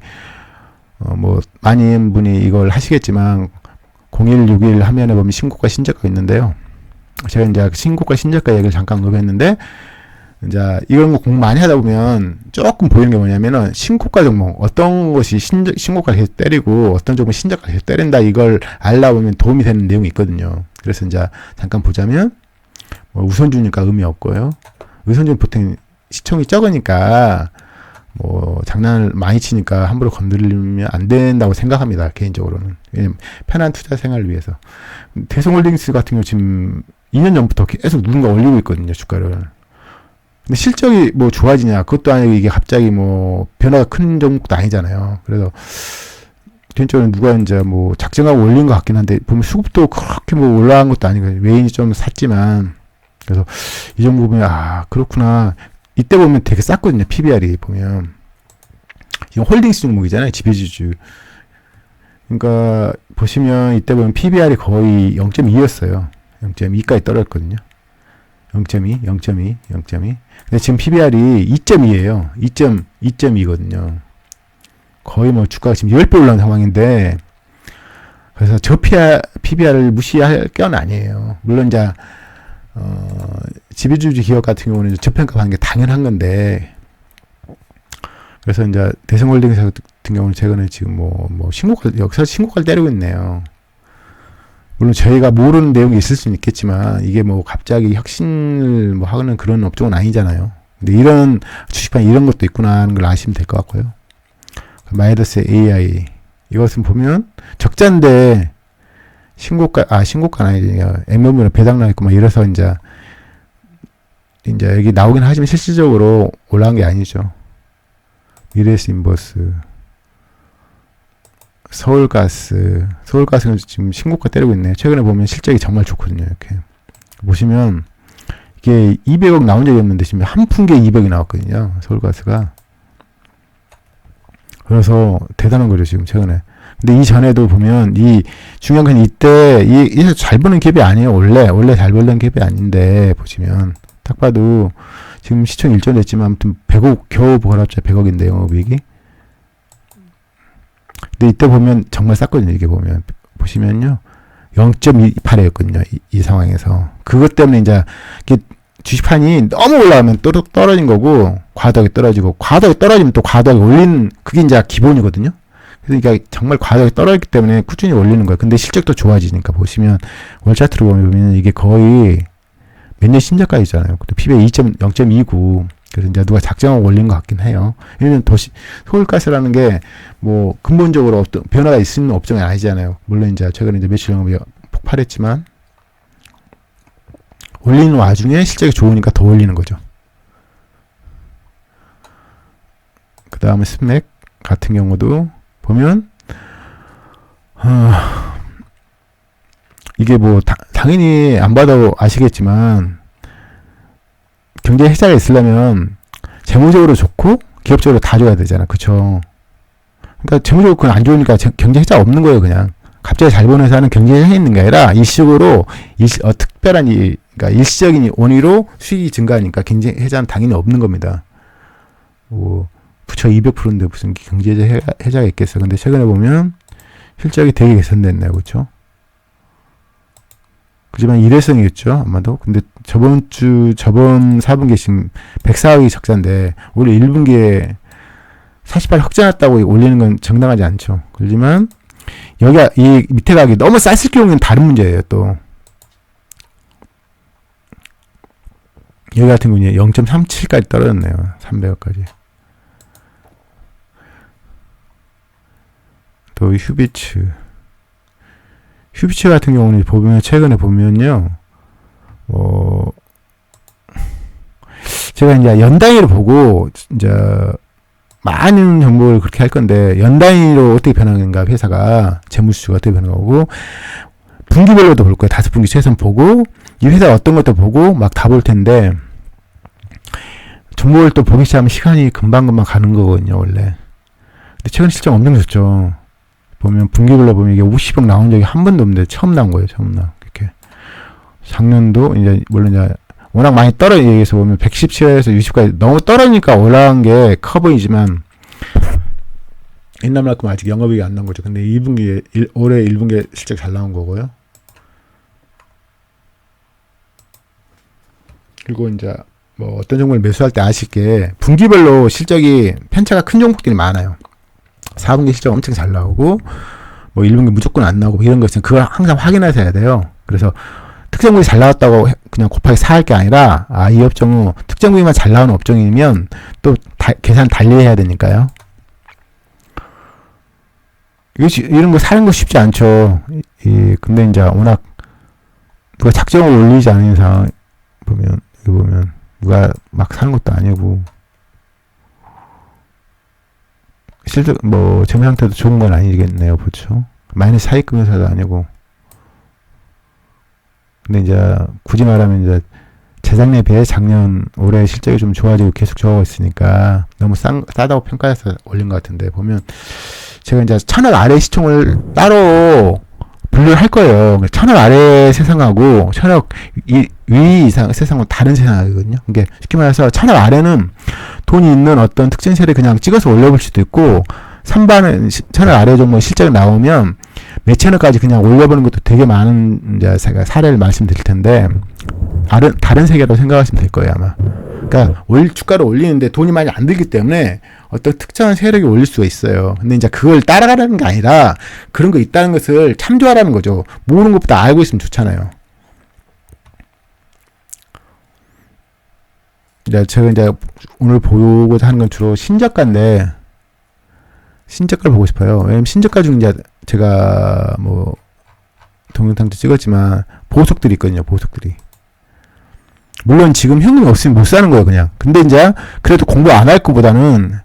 많은 분이 이걸 하시겠지만 0161 화면에 보면 신고가 신저가가 있는데요. 제가 이제 신고가 신저가 얘기를 잠깐 언급했는데 이제 이런 거 공부 많이 하다 보면 조금 보이는 게 뭐냐면은 신고가 종목 어떤 것이 신고가 계속 때리고 어떤 종목이 신저가 계속 때린다 이걸 알아보면 도움이 되는 내용이 있거든요. 그래서 이제 잠깐 보자면 우선주니까 의미 없고요. 우선주는 보통 시총이 적으니까 장난을 많이 치니까 함부로 건드리면 안 된다고 생각합니다. 개인적으로는. 왜냐면 편한 투자 생활을 위해서. 대성홀딩스 같은 경우 지금 2년 전부터 계속 누군가 올리고 있거든요. 주가를. 근데 실적이 좋아지냐 그것도 아니고 이게 갑자기 변화가 큰 종목도 아니잖아요. 그래서 개인적으로 누가 이제 작정하고 올린 것 같긴 한데 보면 수급도 그렇게 올라간 것도 아니고 외인이 좀 샀지만 그래서 이 정도 보면 그렇구나. 이때 보면 되게 쌌거든요. PBR이 보면 이건 홀딩스 종목이잖아요. 지배주주. 그러니까 보시면 이때 보면 PBR이 거의 0.2였어요. 0.2까지 떨어졌거든요. 0.2. 근데 지금 PBR이 2.2예요. 2.2거든요. 거의 주가가 지금 10배 올라온 상황인데, 그래서 저 PBR을 무시할 건 아니에요. 물론 이제, 지배주주 기업 같은 경우는 저평가하는 게 당연한 건데, 그래서 이제 대성홀딩스 같은 경우는 최근에 지금 여기서 신고가를 때리고 있네요. 물론 저희가 모르는 내용이 있을 수는 있겠지만 이게 갑자기 혁신을 하는 그런 업종은 아니잖아요. 근데 이런 주식판 이런 것도 있구나 하는 걸 아시면 될 것 같고요. 마이더스 AI 이것은 보면 적자인데 신고가는 아니에요. MM으로 배당 나 있고 이래서 이제 여기 나오긴 하지만 실질적으로 올라간 게 아니죠. 미래에스 인버스 서울가스는 지금 신고가 때리고 있네요. 최근에 보면 실적이 정말 좋거든요. 이렇게 보시면 이게 200억 나온 적이 없는데 지금 한 분기에 200이 나왔거든요. 서울가스가. 그래서 대단한 거죠. 지금 최근에. 근데 이전에도 보면 이 중요한 건 이때 이 잘 버는 기업이 아니에요. 원래 잘 벌던 기업이 아닌데 보시면 딱 봐도 지금 시총 1조 냈지만 아무튼 100억 겨우 벌었죠. 100억인데 영업이익이. 근데 이때 보면 정말 쌌거든요. 이게 보시면요. 0.28였거든요. 이 상황에서. 그것 때문에 이제 주식판이 너무 올라가면 떨어진 거고, 과도하게 떨어지고, 과도하게 떨어지면 또 과도하게 올리는, 그게 이제 기본이거든요. 그러니까 정말 과도하게 떨어졌기 때문에 꾸준히 올리는 거예요. 근데 실적도 좋아지니까 보시면, 월 차트로 보면 이게 거의 몇 년 신저가이잖아요. 또 PBR 0.29. 그래서 이제 누가 작정하고 올린 것 같긴 해요. 왜냐면 서울가스라는 게 근본적으로 어떤 변화가 있는 업종이 아니잖아요. 물론 이제 최근에 이제 매출 영업이 폭발했지만 올리는 와중에 실적이 좋으니까 더 올리는 거죠. 그 다음에 스맥 같은 경우도 보면 이게 뭐 당연히 안 봐도 아시겠지만 경제 혜자가 있으려면 재무적으로 좋고 기업적으로 다 좋아야 되잖아. 그쵸? 그러니까 재무적으로 그건 안 좋으니까 경제 혜자 없는 거예요. 그냥 갑자기 잘 보는 회사는 경제 혜자 있는 게 아니라 일시적으로 특별한 그러니까 일시적인 원의로 수익이 증가하니까 경제 혜자는 당연히 없는 겁니다. 뭐 부채 200%인데 무슨 경제 혜자가 있겠어. 근데 최근에 보면 실적이 되게 개선됐네요. 그렇죠? 그지만 일회성이겠죠. 아마도. 근데 저번 4분기에 지금 104억이 적자인데 올해 1분기에 48 흑자났다고 올리는 건 정당하지 않죠. 그렇지만 여기가 이 밑에 가격이 너무 쌌을 경우는 다른 문제예요. 또 여기 같은 경우는 0.37까지 떨어졌네요. 300억까지. 또 휴비츠 같은 경우는 보면 최근에 보면요, 제가 이제 연 단위로 보고 이제 많은 정보를 그렇게 할 건데 연 단위로 어떻게 변하는가 회사가 재무수가 어떻게 변하고 분기별로도 볼 거예요. 5분기 최선 보고 이 회사 어떤 것도 보고 막 다 볼 텐데 정보를 또 보기 시작하면 시간이 금방 가는 거거든요 원래. 근데 최근 실적 엄청 좋죠. 보면 분기별로 보면 이게 50억 나온 적이 한 번도 없는데 처음 나온 거예요. 처음 나온 이렇게. 작년도 이제 물론 이제 워낙 많이 떨어져 여기서 보면 117에서 60까지 너무 떨어지니까 올라간 게 커 보이지만 옛날만큼 아직 영업이익이 안 나온 거죠. 근데 2분기에 올해 1분기에 실적 잘 나온 거고요. 그리고 이제 뭐 어떤 종목을 매수할 때 아쉽게 분기별로 실적이 편차가 큰 종목들이 많아요. 4분기 실적 엄청 잘 나오고 뭐 1분기 무조건 안 나오고 이런 거 있으면 그걸 항상 확인하셔야 돼요. 그래서 특정부위 잘 나왔다고 그냥 곱하기 4 할 게 아니라 이 업종은 특정부위만 잘 나오는 업종이면 또 계산 달리 해야 되니까요. 이런 거 사는 거 쉽지 않죠. 근데 이제 워낙 누가 작정을 올리지 않은 이상 보면 여기 보면 누가 막 사는 것도 아니고 실제 뭐 재무 상태도 좋은 건 아니겠네요. 그렇죠? 마이너스 차익금 회사도 아니고. 근데 이제 굳이 말하면 이제 재작년에 비해 작년 올해 실적이 좀 좋아지고 계속 좋아하고 있으니까 너무 싸다고 평가해서 올린 것 같은데 보면 제가 이제 1000원 아래 시총을 따로 분류를 할 거예요. 1000원 아래 세상하고 1000원 위 이상 세상은 다른 세상이거든요. 그러니까 쉽게 말해서 1000원 아래는 돈이 있는 어떤 특정 세를 그냥 찍어서 올려볼 수도 있고 3반은 1000원 아래 정도 실적이 나오면 몇 천원까지 그냥 올려보는 것도 되게 많은 이제 제가 사례를 말씀드릴 텐데 다른 세계로 생각하시면 될 거예요 아마. 그러니까 주가를 올리는데 돈이 많이 안 들기 때문에 어떤 특정한 세력이 올릴 수가 있어요. 근데 이제 그걸 따라가라는 게 아니라 그런 거 있다는 것을 참조하라는 거죠. 모르는 것보다 알고 있으면 좋잖아요. 제가 이제 오늘 보고자 하는 건 주로 신저가인데 신저가를 보고 싶어요. 왜냐면 신저가 중 이제 제가 뭐 동영상도 찍었지만 보석들이 있거든요. 보석들이. 물론 지금 현금이 없으면 못 사는 거예요, 그냥. 근데 이제 그래도 공부 안 할 거보다는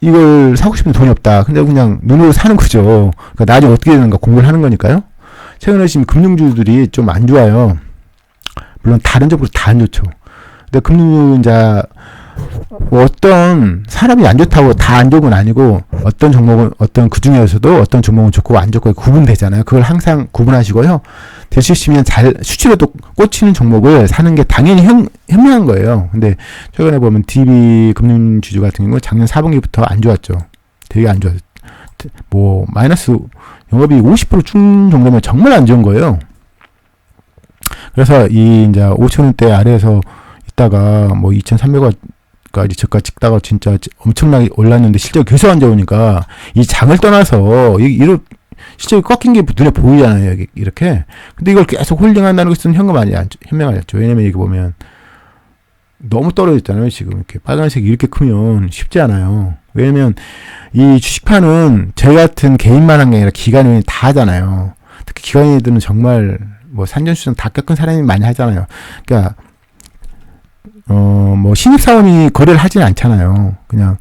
이걸 사고 싶은데 돈이 없다. 근데 그냥 눈으로 사는 거죠. 그러니까 나중에 어떻게 되는가 공부를 하는 거니까요. 최근에 지금 금융주들이 좀 안 좋아요. 물론 다른 쪽으로 다 안 좋죠. 근데 금융주 이제 뭐 어떤 사람이 안 좋다고 다 안 좋은 건 아니고 어떤 종목은 어떤 그 중에서도 어떤 종목은 좋고 안 좋고 구분되잖아요. 그걸 항상 구분하시고요. 될 수 있으면 수치로도 꽂히는 종목을 사는 게 당연히 현명한 거예요. 근데 최근에 보면 DB 금융주주 같은 경우 작년 4분기부터 안 좋았죠. 되게 안 좋았죠. 뭐 마이너스 영업이 50% 정도면 정말 안 좋은 거예요. 그래서 이 이제 5,000원대 아래에서 있다가 뭐 2,300원까지 저가 찍다가 진짜 엄청나게 올랐는데 실적이 계속 안 좋으니까 이 장을 떠나서 이런 실적이 꺾인 게 눈에 보이잖아요. 이렇게. 근데 이걸 계속 홀딩한다는 것은 현명하지 않죠. 왜냐면 여기 보면 너무 떨어졌잖아요. 지금 이렇게 빨간색이 이렇게 크면 쉽지 않아요. 왜냐면 이 주식판은 저희 같은 개인만 한 게 아니라 기관이 다 하잖아요. 특히 기관인들은 정말 뭐 산전수전 다 겪은 사람이 많이 하잖아요. 그러니까 뭐 신입사원이 거래를 하지는 않잖아요. 그냥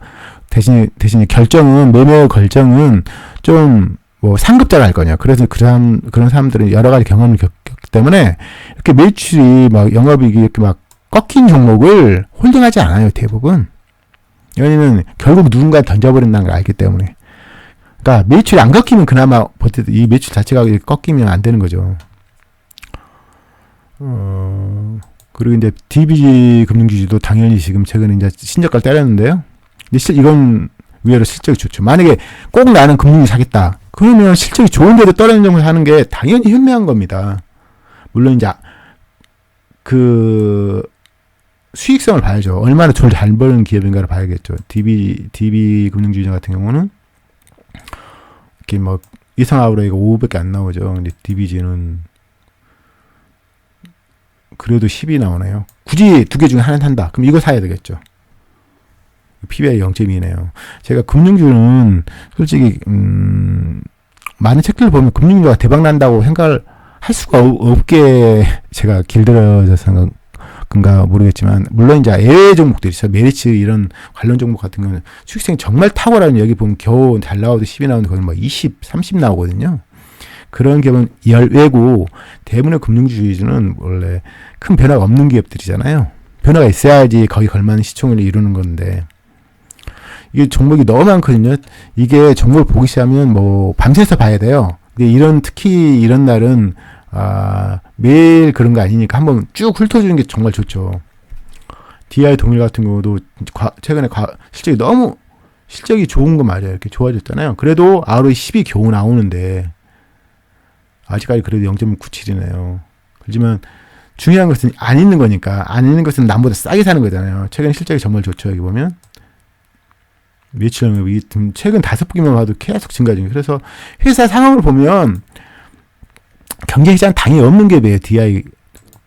대신에 결정은 매매 결정은 좀 뭐 상급자가 할 거냐. 그래서 그런 사람들은 여러 가지 경험을 겪기 때문에 이렇게 매출이 막 영업이익이 이렇게 막 꺾인 종목을 홀딩하지 않아요, 대부분. 왜냐면 결국 누군가 던져버린다는 걸 알기 때문에. 그러니까 매출이 안 꺾이면 그나마 버텨도 이 매출 자체가 꺾이면 안 되는 거죠. 그리고 이제 DBG 금융주주도 당연히 지금 최근에 이제 신저가를 때렸는데요. 근데 이건 의외로 실적이 좋죠. 만약에 꼭 나는 금융주 사겠다. 그러면 실적이 좋은데도 떨어지는 종목을 사는 게 당연히 현명한 겁니다. 물론 이제 그 수익성을 봐야죠. 얼마나 돈 잘 버는 기업인가를 봐야겠죠. DB 금융주주 같은 경우는 이렇게 뭐 이상하우레이가 500개 안 나오죠. 근데 DBG는 그래도 10이 나오네요. 굳이 두 개 중에 하나 산다. 그럼 이거 사야 되겠죠. PBR 0.2네요. 제가 금융주는 솔직히 많은 책들을 보면 금융주가 대박 난다고 생각을 할 수가 없게 제가 길들여져서 그런가 모르겠지만 물론 이제 예외 종목들이 있어요. 메리츠 이런 관련 종목 같은 경우는 수익성이 정말 탁월한 여기 보면 겨우 잘 나와도 10이 나오는데 거기 뭐 20, 30 나오거든요. 그런 기업은 열외고 대부분의 금융주주는 원래 큰 변화가 없는 기업들이잖아요. 변화가 있어야지 거기 걸맞는 시총을 이루는 건데 이게 종목이 너무 많거든요. 이게 종목을 보기 시작하면 뭐 밤새서 봐야 돼요. 근데 특히 이런 날은 매일 그런 거 아니니까 한번 쭉 훑어주는 게 정말 좋죠. DI 동일 같은 경우도 최근에 실적이 좋은 거 맞아요. 이렇게 좋아졌잖아요. 그래도 ROE 10이 겨우 나오는데 아직까지 그래도 0.97이네요. 그렇지만 중요한 것은 안 있는 거니까 안 있는 것은 남보다 싸게 사는 거잖아요. 최근 실적이 정말 좋죠. 여기 보면 매출 영업이 최근 5분기만 봐도 계속 증가 중이에요. 그래서 회사 상황을 보면 경쟁시장 당연히 없는 기업이에요. DI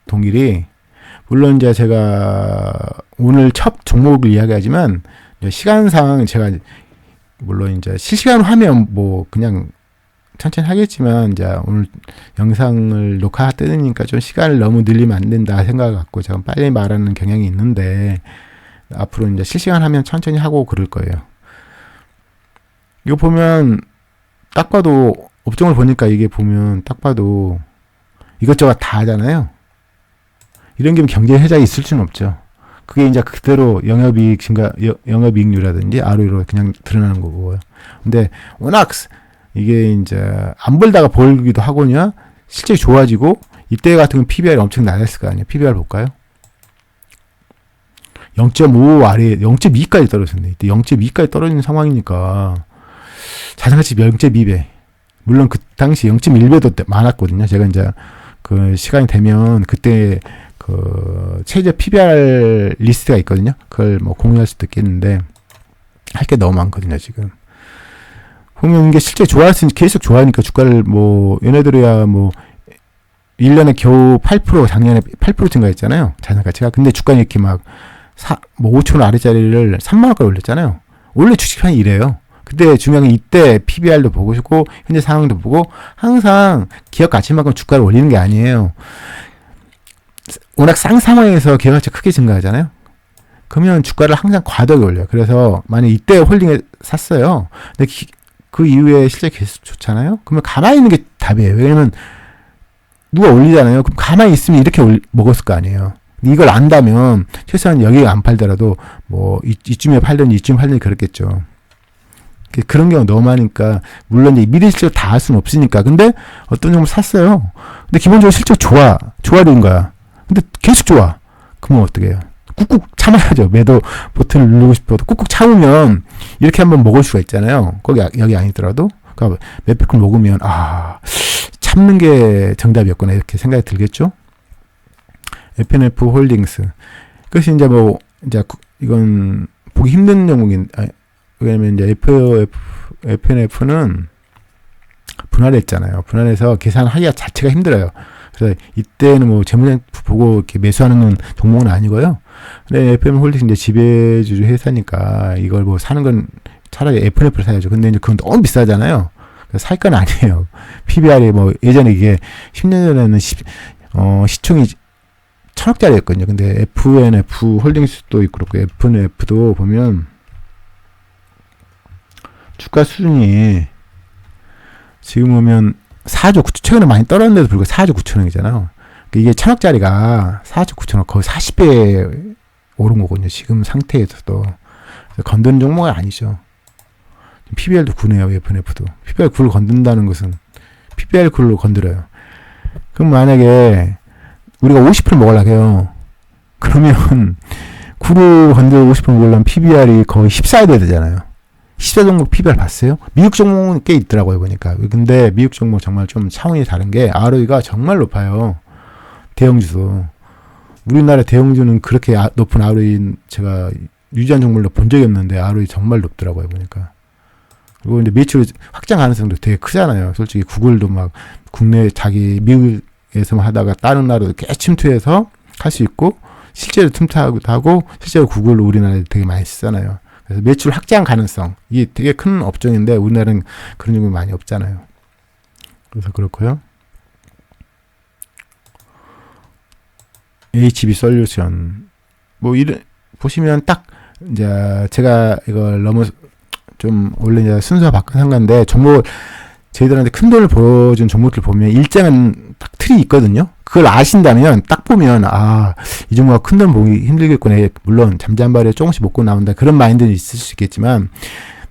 동일이. 물론 이제 제가 오늘 첫 종목을 이야기하지만 시간상 제가 물론 이제 실시간 화면 뭐 그냥 천천히 하겠지만 이제 오늘 영상을 녹화 뜨니까 좀 시간을 너무 늘리면 안 된다 생각을 갖고 제가 빨리 말하는 경향이 있는데 앞으로 이제 실시간 하면 천천히 하고 그럴 거예요. 이거 보면 딱 봐도 업종을 보니까 이게 보면 딱 봐도 이것저것 다 하잖아요. 이런 게 경제 회작이 있을 수는 없죠. 그게 이제 그대로 영업이익 증가, 영업이익률이라든지 ROE로 그냥 드러나는 거고요. 근데 워낙 이게 이제 안 벌다가 벌기도 하거든요. 실제 좋아지고 이때 같은 건 PBR이 엄청 낮았을 거 아니에요. PBR 볼까요? 0.5 아래 0.2까지 떨어졌네. 이때 0.2까지 떨어지는 상황이니까 자산가치 0.2배. 물론 그 당시 0.1배도 많았거든요. 제가 이제 그 시간이 되면 그때 그 최저 PBR 리스트가 있거든요. 그걸 뭐 공유할 수도 있겠는데 할 게 너무 많거든요, 지금. 보면 이게 실제 좋아했으니 계속 좋아하니까 주가를 뭐 얘네들이야 뭐 1년에 겨우 8% 작년에 8% 증가했잖아요. 자산가치가. 근데 주가는 이렇게 막 뭐 5,000원 아래짜리를 3만 원까지 올렸잖아요. 원래 주식판이 이래요. 근데 중요한 건 이때 PBR도 보고 싶고 현재 상황도 보고 항상 기업 가치만큼 주가를 올리는 게 아니에요. 워낙 쌍 상황에서 기업 가치가 크게 증가하잖아요. 그러면 주가를 항상 과도하게 올려요. 그래서 만약 이때 홀딩에 샀어요. 근데 그 이후에 실적이 계속 좋잖아요. 그러면 가만히 있는 게 답이에요. 왜냐면 누가 올리잖아요. 그럼 가만히 있으면 이렇게 먹었을 거 아니에요. 이걸 안다면 최소한 여기가 안 팔더라도 뭐 이쯤에 팔든지 이쯤 팔든지 그렇겠죠. 그런 경우가 너무 많으니까 물론 이제 미래 실적 다 할 수는 없으니까. 근데 어떤 종목 샀어요. 근데 기본적으로 실적 좋아진 거야. 근데 계속 좋아. 그러면 어떻게 해요? 꾹꾹 참아야죠. 매도 버튼을 누르고 싶어도 꾹꾹 참으면 이렇게 한번 먹을 수가 있잖아요. 여기 아니더라도. 그러니까 몇 백을 먹으면 참는 게 정답이었구나 이렇게 생각이 들겠죠. FNF 홀딩스. 그것이 이제 뭐 이제 이건 보기 힘든 종목인. 왜냐면 이제 FNF는 분할했잖아요. 분할해서 계산하기가 자체가 힘들어요. 그래서 이때는 뭐 재무장 보고 이렇게 매수하는 건 종목은 아니고요. 근데 FM 홀딩스 이제 지배주주 회사니까 이걸 뭐 사는 건 차라리 FNF를 사야죠. 근데 이제 그건 너무 비싸잖아요. 그래서 살 건 아니에요. PBR이 뭐 예전에 이게 10년 전에는 시총이 1,000억짜리였거든요. 근데 FNF 홀딩스도 있고 그렇고 FNF도 보면 주가 수준이 지금 보면 4조 9천, 최근에 많이 떨어졌는데도 불구하고 4조 9천억이잖아요. 이게 1,000억짜리가 4조 9천억 거의 40배 오른 거거든요. 지금 상태에서도. 건드는 종목은 아니죠. PBR도 9네요. FNF도. PBR 9를 건든다는 것은 PBR 9로 건드려요. 그럼 만약에 우리가 50%를 먹으려고 해요. 그러면 9를 건드려 50% 먹으려면 PBR이 거의 14야 돼야 되잖아요. 14 종목 PBR 봤어요? 미국 종목은 꽤 있더라고요, 보니까. 근데 미국 종목 정말 좀 차원이 다른 게 ROE가 정말 높아요. 대형주도. 우리나라 대형주는 그렇게 높은 ROE 제가 유지한 종목을 본 적이 없는데 ROE 정말 높더라고요, 보니까. 그리고 이제 매출 확장 가능성도 되게 크잖아요. 솔직히 구글도 막 국내 자기 미국에서만 하다가 다른 나라도 꽤 침투해서 할 수 있고, 실제로 틈타고 실제로 구글로 우리나라에 되게 많이 쓰잖아요. 그래서 매출 확장 가능성, 이게 되게 큰 업종인데 우리나라는 그런 종목이 많이 없잖아요. 그래서 그렇고요. HB 솔루션 뭐 이런 보시면 딱 이제 제가 이걸 너무 좀 원래 이제 순서가 바꾼 건데 종목 저희들한테 큰 돈을 보여준 종목들 보면 일정한 딱 틀이 있거든요. 그걸 아신다면 딱 보면 이 종목가 큰 돈 보기 힘들겠구나. 물론 잠잠바리에 조금씩 먹고 나온다. 그런 마인드는 있을 수 있겠지만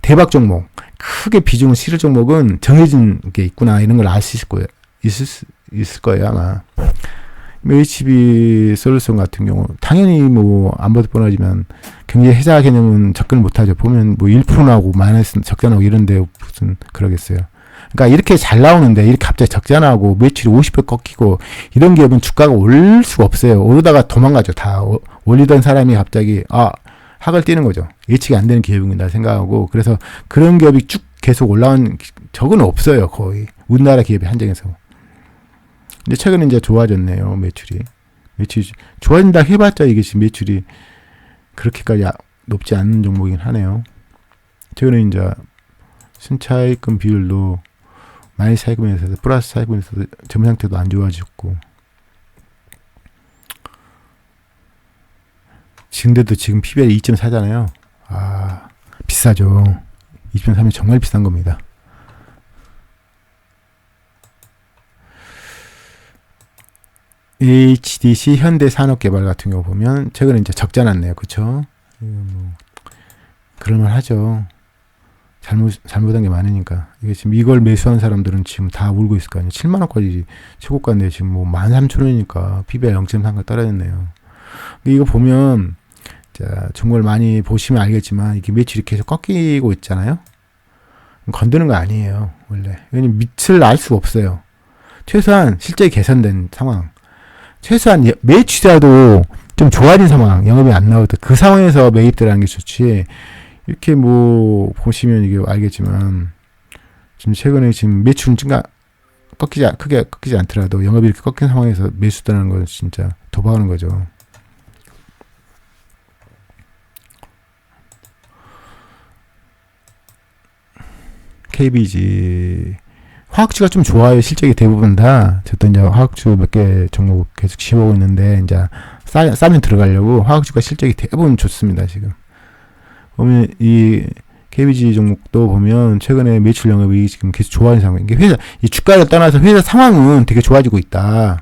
대박 종목, 크게 비중을 실을 종목은 정해진 게 있구나. 이런 걸 알 수 있을 거예요. 있을 거예요 아마. HB 솔루션 같은 경우 당연히 뭐 안 봐도 뻔하지만 경제 해자 개념은 접근을 못하죠. 보면 뭐 1%나오고 마이너스 적자나오고 이런데 무슨 그러겠어요. 그러니까 이렇게 잘 나오는데 이렇게 갑자기 적자나고 매출이 50배 꺾이고 이런 기업은 주가가 오를 수가 없어요. 오르다가 도망가죠. 다 올리던 사람이 갑자기 학을 띄는 거죠. 예측이 안 되는 기업이다 생각하고. 그래서 그런 기업이 쭉 계속 올라온 적은 없어요. 거의 우리나라 기업이 한정해서. 근데 최근에 이제 좋아졌네요. 매출이 좋아진다 해봤자 이게 지금 매출이 그렇게까지 높지 않은 종목이긴 하네요. 최근에 이제 순차익금 비율도 마이너스 차익금에서 플러스 차익금에서 재무 상태도 안 좋아졌고, 지금도 지금 PBR이 2.4잖아요. 비싸죠. 2.3이 정말 비싼 겁니다. HDC 현대산업개발 같은 경우 보면 최근에 이제 적자 났네요. 그쵸? 그럴만 하죠. 잘못한 게 많으니까. 이게 지금 이걸 매수한 사람들은 지금 다 울고 있을 거 아니에요. 7만원까지 최고가인데 지금 뭐 13,000원이니까 PBR 0.3가 떨어졌네요. 근데 이거 보면, 자, 정말 많이 보시면 알겠지만, 이게 매출이 계속 꺾이고 있잖아요? 건드는 거 아니에요, 원래. 왜냐면 밑을 알 수가 없어요. 최소한 실제 개선된 상황. 최소한 매출이라도 좀 좋아진 상황, 영업이 안 나올 때 그 상황에서 매입들하는 게 좋지. 이렇게 뭐 보시면 이게 알겠지만 지금 최근에 지금 매출은 크게 꺾이지 않더라도 영업이 이렇게 꺾인 상황에서 매수다는 건 진짜 도박하는 거죠. KBG 화학주가 좀 좋아요. 실적이 대부분 다. 저도 이제 화학주 몇 개 종목 계속 씹어오고 있는데, 이제 싸면 들어가려고 화학주가 실적이 대부분 좋습니다, 지금. 보면 이 KBG 종목도 보면 최근에 매출 영업이 지금 계속 좋아하는 상황. 이게 회사, 이 주가를 떠나서 회사 상황은 되게 좋아지고 있다.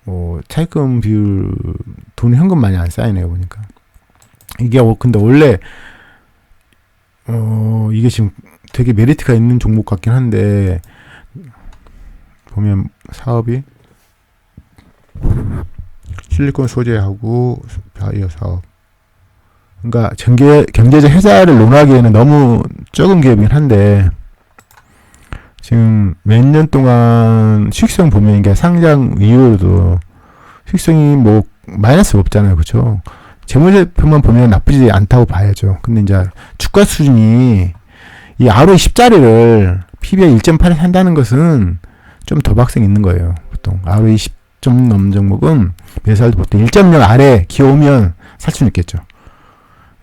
뭐, 차입금 비율, 돈 현금 많이 안 쌓이네요, 보니까. 이게, 근데 원래, 이게 지금 되게 메리트가 있는 종목 같긴 한데, 보면 사업이 실리콘 소재하고 바이오 사업. 그러니까 경제적 해자를 논하기에는 너무 적은 기업이긴 한데, 지금 몇 년 동안 수익성 보면 이게 상장 이후로도 수익성이 뭐 마이너스가 없잖아요. 그렇죠? 재무제표만 보면 나쁘지 않다고 봐야죠. 근데 이제 주가 수준이 이 ROE 10짜리를 PBR 1.8에 산다는 것은 좀 도박성 있는 거예요. 보통 ROE 10점 넘는 종목은 매수할 때 보통 1.0 아래 기어오면 살 수는 있겠죠.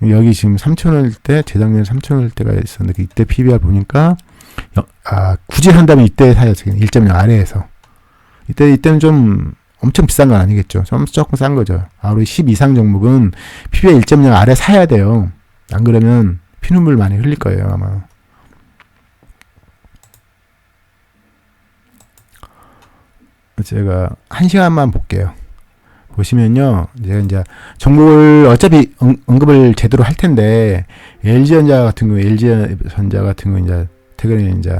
여기 지금 3,000원일 때, 재작년에 3,000원일 때가 있었는데 이때 PBR 보니까 굳이 한다면 이때 사야죠. 1.0 아래에서. 이때는 좀 엄청 비싼 건 아니겠죠. 조금 싼 거죠. ROE 10 이상 종목은 PBR 1.0 아래 사야 돼요. 안 그러면 피눈물 많이 흘릴 거예요, 아마. 제가 1시간만 볼게요. 보시면요, 제가 이제 종목을 어차피 언급을 제대로 할 텐데, LG전자 같은 경우, 이제 최근에 이제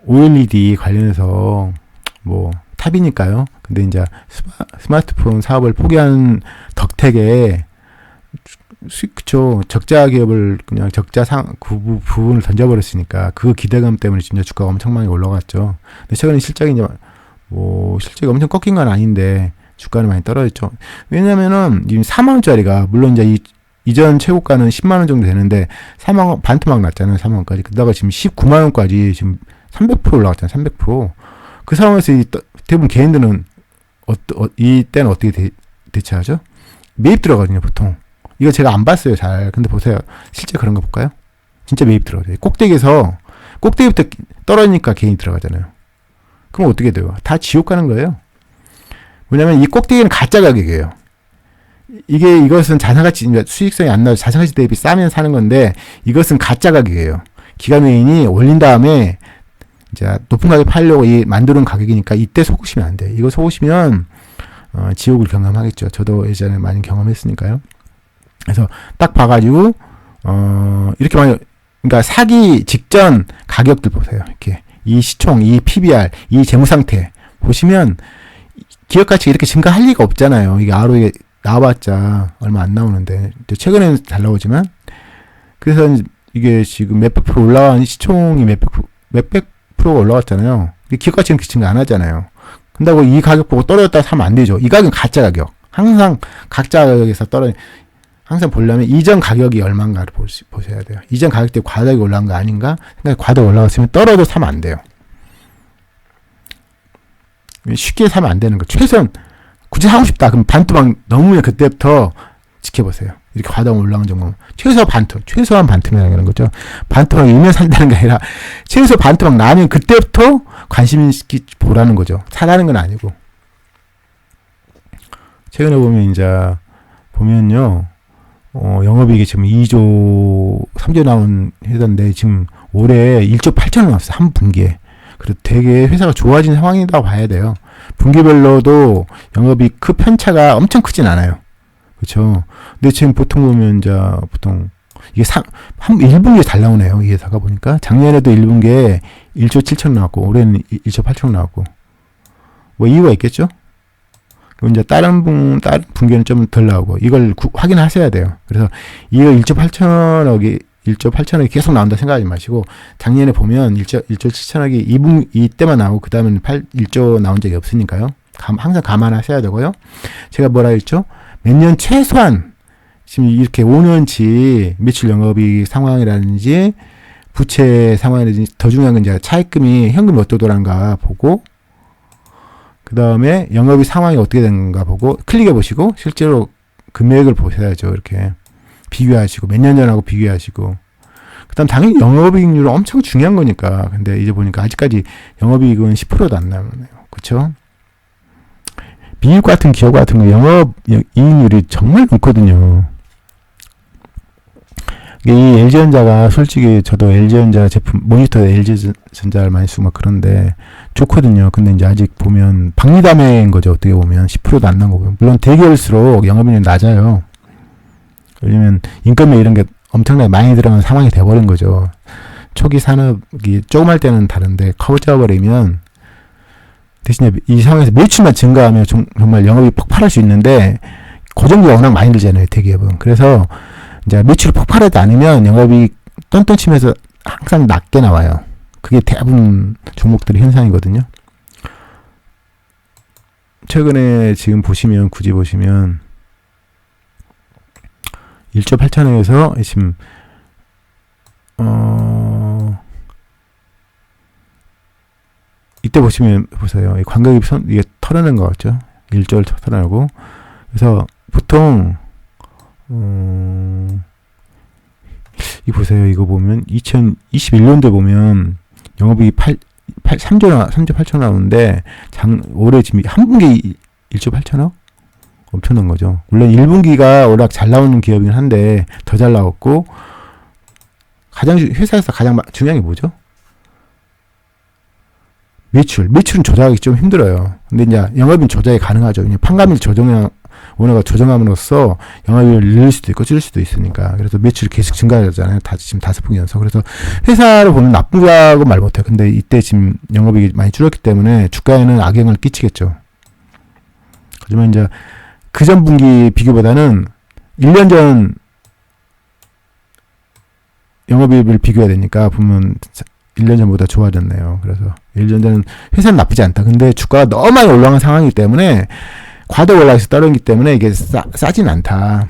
OLED 관련해서 뭐 탑이니까요. 근데 이제 스마트폰 사업을 포기한 덕택에 그쵸, 적자 기업을 그냥 그 부분을 던져버렸으니까 그 기대감 때문에 진짜 주가가 엄청 많이 올라갔죠. 근데 최근에 실적이 이제 실적이 엄청 꺾인 건 아닌데 주가는 많이 떨어졌죠. 왜냐면은 지금 4만 원짜리가 물론 이제 이전 최고가는 10만 원 정도 되는데 3만 원 반토막 났잖아요. 3만 원까지. 그러다가 지금 19만 원까지 지금 300% 올라갔잖아요. 300%. 그 상황에서 대부분 개인들은 이때는 어떻게 대처하죠? 매입 들어가거든요, 보통. 이거 제가 안 봤어요, 잘. 근데 보세요. 실제 그런 거 볼까요? 진짜 매입 들어가요. 꼭대기부터 떨어지니까 개인이 들어가잖아요. 그럼 어떻게 돼요? 다 지옥 가는 거예요. 왜냐면 이 꼭대기는 가짜 가격이에요. 이것은 자산가치, 수익성이 안 나서 자산가치 대비 싸면 사는 건데, 이것은 가짜 가격이에요. 기관회인이 올린 다음에, 이제 높은 가격에 팔려고 만들어 놓은 가격이니까 이때 속으시면 안 돼요. 이거 속으시면, 지옥을 경험하겠죠. 저도 예전에 많이 경험했으니까요. 그래서 딱 봐가지고, 이렇게 그러니까 사기 직전 가격들 보세요. 이렇게. 이 시총, 이 PBR, 이 재무상태. 보시면, 기업 가치가 이렇게 증가할 리가 없잖아요. 이게 ROE 나와봤자 얼마 안 나오는데. 최근에는 잘 나오지만. 그래서 이게 지금 몇백 프로 올라간 시총이 몇백 프로가 올라갔잖아요. 기업 가치는 증가 안 하잖아요. 근다고 이 가격 보고 떨어졌다 하면 안 되죠. 이 가격은 가짜 가격. 항상 가짜 가격에서 항상 보려면 이전 가격이 얼마인가를 보셔야 돼요. 이전 가격 때 과다하게 올라간 거 아닌가? 그러니까 과다하게 올라갔으면 떨어져 사면 안 돼요. 쉽게 사면 안 되는 거. 최소한 굳이 사고 싶다. 그럼 반토막 넘으면 그때부터 지켜보세요. 이렇게 과다하게 올라간 정도. 최소한 반토막이라는 거죠. 반토막이면 산다는 게 아니라 최소 반토막 나면 그때부터 관심 있게 보라는 거죠. 사라는 건 아니고. 최근에 보면요. 영업이익이 지금 2조, 3조 나온 회사인데 지금 올해 1조 8천원 나왔어요. 한 분기에. 그래도 되게 회사가 좋아진 상황이라고 봐야 돼요. 분기별로도 영업이익 편차가 엄청 크진 않아요. 그렇죠. 근데 지금 보통 보면 보통 이게 1분기에 잘 나오네요. 이 회사가 보니까 작년에도 1분기에 1조 7천 나왔고 올해는 1조 8천 나왔고 뭐 이유가 있겠죠. 이제 다른 분기에는 좀 덜 나오고 이걸 확인하셔야 돼요. 그래서 이거 1조 8천억이 계속 나온다 생각하지 마시고 작년에 보면 1조 7천억이 이때만 나오고 그 다음에는 1조 나온 적이 없으니까요. 항상 감안하셔야 되고요. 제가 뭐라 했죠? 몇 년 최소한 지금 이렇게 5년치 매출 영업이익 상황이라든지 부채 상황이라든지 더 중요한 건 이제 차입금이 현금이 어떠더란가 보고 그 다음에 영업이 상황이 어떻게 되는가 보고 클릭해 보시고 실제로 금액을 보셔야죠. 이렇게 비교하시고 몇 년 전하고 비교하시고 그 다음 당연히 영업이익률은 엄청 중요한 거니까. 근데 이제 보니까 아직까지 영업이익은 10%도 안 나오네요. 그쵸? 미국 같은 기업 같은 거 영업이익률이 정말 높거든요. 이 LG전자가 솔직히 저도 LG전자 제품 모니터 LG전자를 많이 쓰고 막 그런데 좋거든요. 근데 이제 아직 보면 박리담회인 거죠. 어떻게 보면 10%도 안 난 거고요. 물론 대기업일수록 영업이익률이 낮아요. 왜냐면 인건비 이런 게 엄청나게 많이 들어가는 상황이 돼버린 거죠. 초기 산업이 조금 할 때는 다른데 커져버리면 대신에 이 상황에서 매출만 증가하면 정말 영업이 폭발할 수 있는데 고정비가 워낙 많이 들잖아요. 대기업은. 그래서 이제 매출이 폭발하지 않으면 영업이 똔똔 치면서 항상 낮게 나와요. 그게 대부분 종목들의 현상이거든요. 최근에 지금 굳이 보시면 1조 8천억에서 지금 이때 보세요. 이 관광입 이게 털어낸 것 같죠? 1조를 털어내고 그래서 보통 이 보세요. 이거 보면 2021년도에 보면 영업이익 3조 8천 나오는데 올해 지금 한 분기 1조 8천억? 엄청난 거죠. 물론 1분기가 워낙 잘 나오는 기업이긴 한데 더 잘 나왔고 회사에서 가장 중요한 게 뭐죠? 매출은 조작하기 좀 힘들어요. 근데 이제 영업인 조작이 가능하죠. 그냥 판관비 오너가 조정함으로써 영업이익을 늘릴 수도 있고 줄일 수도 있으니까. 그래서 매출이 계속 증가하잖아요. 지금 5분기 연속. 그래서 회사로 보면 나쁘다고 말 못해요. 근데 이때 지금 영업이익이 많이 줄었기 때문에 주가에는 악영향을 끼치겠죠. 하지만 이제 그 전 분기 비교보다는 1년 전 영업이익을 비교해야 되니까 보면 1년 전보다 좋아졌네요. 그래서 1년 전은 회사는 나쁘지 않다. 근데 주가가 너무 많이 올라간 상황이기 때문에 과도 올라가서 떨어지기 때문에 이게 싸진 않다.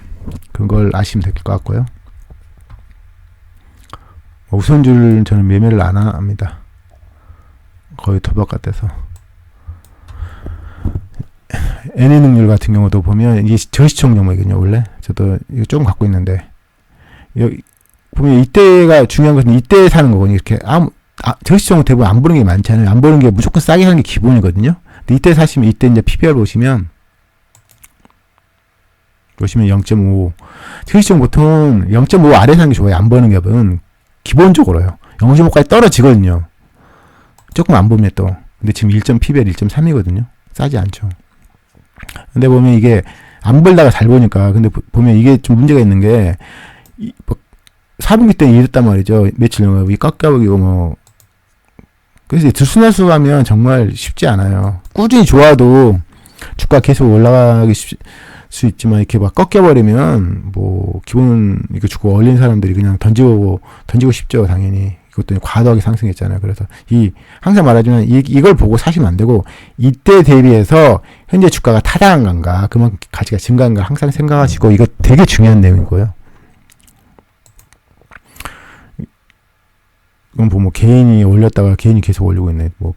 그걸 아시면 될 것 같고요. 우선주를 저는 매매를 안 합니다. 거의 도박 같아서. NA능률 같은 경우도 보면 이게 저시총 종목이거든요. 원래 저도 이거 조금 갖고 있는데 여기 보면 이때가 중요한 것은 이때 사는 거거든요. 이렇게 저시총은 대부분 안 보는 게 많잖아요. 안 보는 게 무조건 싸게 하는 게 기본이거든요. 근데 이때 사시면 이때 이제 PBR 보시면 0.5. 저시총 보통 0.5 아래 사는 게 좋아요. 안 보는 값은 기본적으로요. 0.5까지 떨어지거든요. 조금 안 보면 또. 근데 지금 PBR 1.3이거든요. 싸지 않죠. 근데 보면 이게 안 벌다가 잘 보니까 근데 보면 이게 좀 문제가 있는 게 4분기 때는 이랬단 말이죠. 매출 영업이 깎여버리고 뭐 그래서 들쑥날쑥 하면 정말 쉽지 않아요. 꾸준히 좋아도 주가 계속 올라가기 수 있지만 이렇게 막 꺾여버리면 뭐 기본 이거 주고 올린 사람들이 그냥 던지고 싶죠. 당연히 이것도 과도하게 상승했잖아요. 그래서 항상 말하지만 이걸 보고 사시면 안 되고 이때 대비해서 현재 주가가 타당한 건가 그만큼 가치가 증가한 걸 항상 생각하시고 이거 되게 중요한 내용이고요. 이건 뭐 개인이 올렸다가 개인이 계속 올리고 있네. 뭐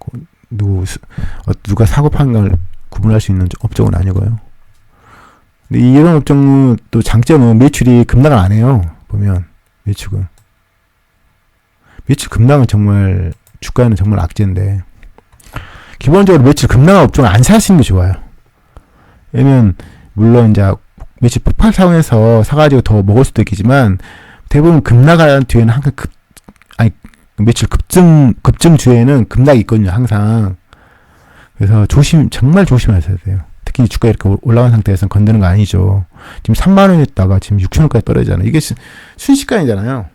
누가 사고 판 걸 구분할 수 있는 업종은 아니고요. 근데 이런 업종은 또 장점은 매출이 급락을 안 해요. 보면 매출 급락은 정말 주가는 정말 악재인데 기본적으로 매출 급락한 업종을 안 사시는 게 좋아요. 왜냐면 물론 이제 매출 폭발 상황에서 사가지고 더 먹을 수도 있겠지만 대부분 급락한 뒤에는 항상 매출 급증 주에는 급락이 있거든요. 항상. 그래서 정말 조심하셔야 돼요. 특히 주가 이렇게 올라간 상태에서는 건드는 거 아니죠. 지금 3만 원이었다가 지금 6천 원까지 떨어지잖아요. 이게 순식간이잖아요.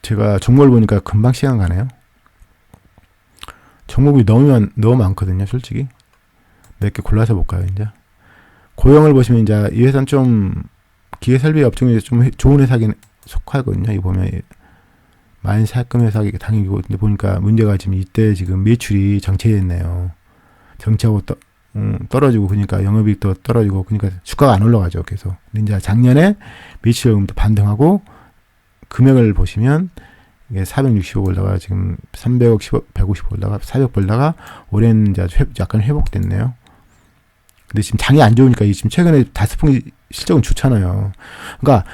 제가 종목을 보니까 금방 시간 가네요. 종목이 너무 많거든요. 솔직히. 몇 개 골라서 볼까요, 이제? 고영을 보시면 이제 이 회사는 좀 기계 설비 업종에 좀 좋은 회사긴 속하거든요. 이 보면 많이 살금 회사기 당연히고 근데 보니까 문제가 지금 이때 지금 매출이 정체됐네요. 정체하고 떨어지고 그러니까 영업이익도 떨어지고 그러니까 주가가 안 올라가죠. 계속. 근데 이제 작년에 매출금도 반등하고 금액을 보시면 이게 460억 올다가 지금 300억, 150억 올다가 400 벌다가 올해는 이제 약간 회복됐네요. 근데 지금 장이 안 좋으니까 지금 최근에 5분기 실적은 좋잖아요. 그러니까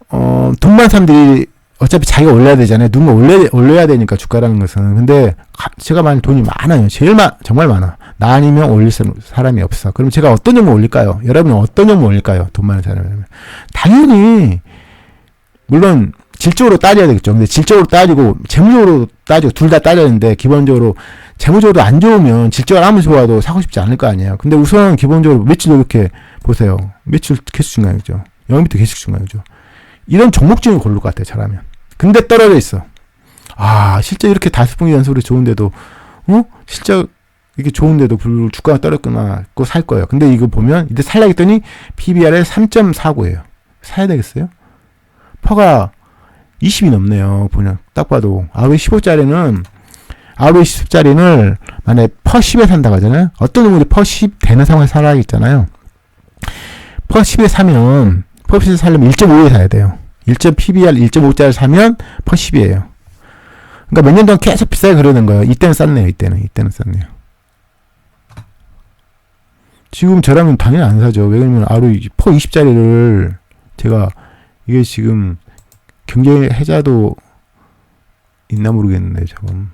돈 많은 사람들이 어차피 자기가 올려야 되잖아요. 누군가 올려야 되니까 주가라는 것은. 근데 제가 만약 돈이 많아요. 정말 많아. 나 아니면 올릴 사람이 없어. 그럼 제가 어떤 종목 올릴까요? 여러분은 어떤 종목 올릴까요? 돈 많은 사람이라면. 당연히 물론 질적으로 따져야 되겠죠. 근데 질적으로 따지고 재무적으로 따지고 둘 다 따져야 되는데 기본적으로 재무적으로 안 좋으면 질적으로 아무리 좋아도 사고 싶지 않을 거 아니에요. 근데 우선 기본적으로 매출도 이렇게 보세요. 매출 계속 증가하죠. 영업이익도 계속 증가하죠. 이런 종목 중에 고를 것 같아요. 잘하면. 근데 떨어져 있어. 실제 이렇게 5분기 연속으로 좋은데도 실제 이게 좋은데도 불구하고 주가가 떨어졌구나. 그거 살 거예요. 근데 이거 보면 이때 살라 했더니 PBR에 3.49예요. 사야 되겠어요? 퍼가 20이 넘네요. 그냥 딱 봐도 ROE 15짜리는 ROE 10짜리는 만약에 퍼 10에 산다고 하잖아요. 어떤 놈들이 퍼 10 되는 상황에서 사라 했잖아요. 퍼 10에 사면 퍼 10에 사려면 1.5에 사야 돼요. PBR 1.5짜리 사면 퍼 10이에요. 그러니까 몇 년 동안 계속 비싸게 그러는 거예요. 이때는 쌌네요. 이때는 쌌네요. 지금 저라면 당연히 안 사죠. 왜냐면 ROE 퍼 20짜리를 제가 이게 지금 경제 해자도 있나 모르겠는데 조금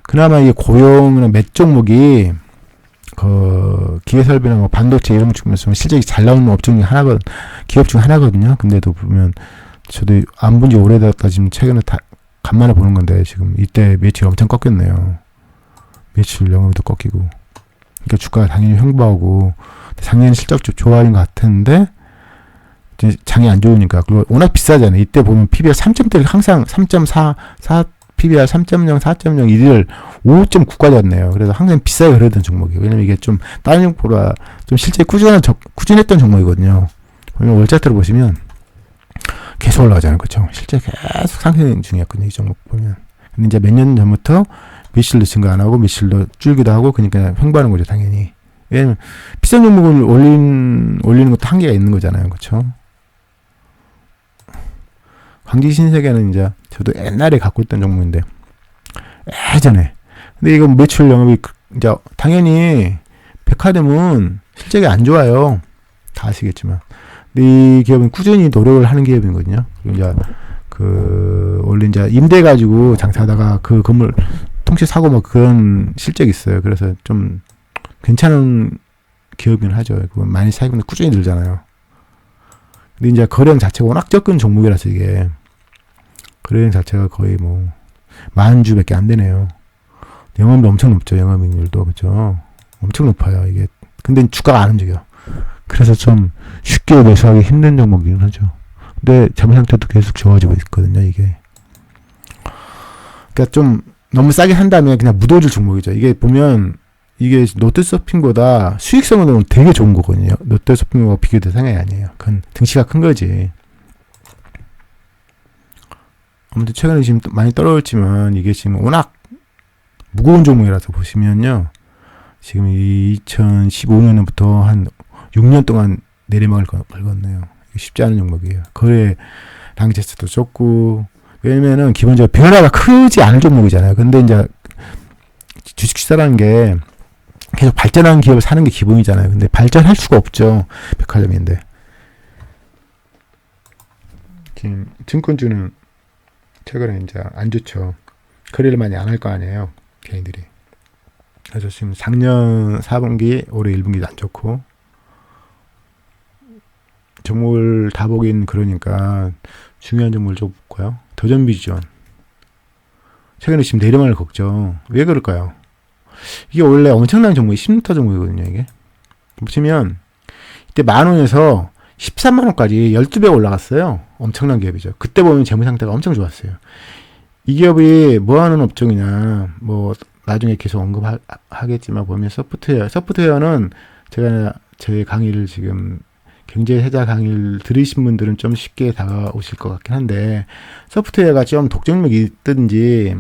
그나마 이게 고용이나 몇 종목이 기계설비나 뭐 반도체 이런 거 주면서 실적이 잘 나오는 업종 중에 하나거든, 기업 중 하나거든요. 근데도 보면 저도 안 본 지 오래됐다. 지금 최근에 다 간만에 보는 건데 지금 이때 매출이 엄청 꺾였네요. 매출 영업도 꺾이고. 그러니까 주가가 당연히 횡보하고 작년 실적 좀 좋아진 것 같았는데 이제 장이 안 좋으니까 그리고 워낙 비싸잖아요. 이때 보면 PBR 3점대를 항상 3.4, 4 PBR 3.0, 4.0 이를 5.9까지 왔네요. 그래서 항상 비싸게 그러던 종목이에요. 왜냐면 이게 좀 다른 종목보다 좀 실제 꾸준했던 종목이거든요. 보면 월차트로 보시면 계속 올라가잖아요. 그렇죠? 실제 계속 상승 중이었거든요. 이 종목 보면. 근데 이제 몇 년 전부터 매출도 증가 안 하고 매출도 줄기도 하고 그러니까 횡보하는 거죠. 당연히. 왜냐면 비싼 종목을 올리는 것도 한계가 있는 거잖아요. 그렇죠? 광지신세계는 이제 저도 옛날에 갖고 있던 종목인데 예전에. 근데 이거 매출 영업이 이제 당연히 백화점은 실적이 안 좋아요. 다 아시겠지만. 근데 이 기업은 꾸준히 노력을 하는 기업이거든요. 그리고 이제 원래 이제 임대 가지고 장사하다가 그 건물 통째 사고 막 그런 실적이 있어요. 그래서 좀 괜찮은 기업이긴 하죠. 그거 많이 사고 꾸준히 늘잖아요. 근데 이제 거래량 자체가 워낙 적은 종목이라서 이게 거래량 자체가 거의 뭐 10,000주밖에 안 되네요. 영업이 엄청 높죠. 영업이익률도 그죠. 엄청 높아요. 이게 근데 주가가 안 움직여. 그래서 좀 쉽게 매수하기 힘든 종목이긴 하죠. 근데 자본 상태도 계속 좋아지고 있거든요. 이게 그러니까 좀 너무 싸게 한 다음에 그냥 묻어줄 종목이죠. 이게 보면 이게 롯데쇼핑보다 수익성은 되게 좋은 거거든요. 롯데쇼핑과 비교 대상이 아니에요. 그건 등치가 큰 거지. 아무튼 최근에 지금 많이 떨어졌지만 이게 지금 워낙 무거운 종목이라서 보시면요. 지금 2015년부터 한 6년 동안 내리막을 걸었네요. 쉽지 않은 종목이에요. 거래 당체수도 적고 왜냐면은 기본적으로 변화가 크지 않은 종목이잖아요. 근데 이제 주식시사라는 게 계속 발전하는 기업을 사는 게 기본이잖아요. 근데 발전할 수가 없죠. 백화점인데. 지금 증권주는 최근에 이제 안 좋죠. 거래를 많이 안 할 거 아니에요. 개인들이. 그래서 지금 작년 4분기, 올해 1분기도 안 좋고 종목을 다 보긴 그러니까 중요한 종목을 좀 볼까요? 도전비전. 최근에 지금 내리막을 걷죠. 왜 그럴까요? 이게 원래 엄청난 종목이 10m 종목이거든요. 이게 보시면 이때 10,000원에서 130,000원까지 12배 올라갔어요. 엄청난 기업이죠. 그때 보면 재무 상태가 엄청 좋았어요. 이 기업이 뭐 하는 업종이냐 뭐 나중에 계속 언급하겠지만 보면 소프트웨어는 제가 제 강의를 지금 경제해자 강의를 들으신 분들은 좀 쉽게 다가오실 것 같긴 한데 소프트웨어가 좀 독점력이 있든지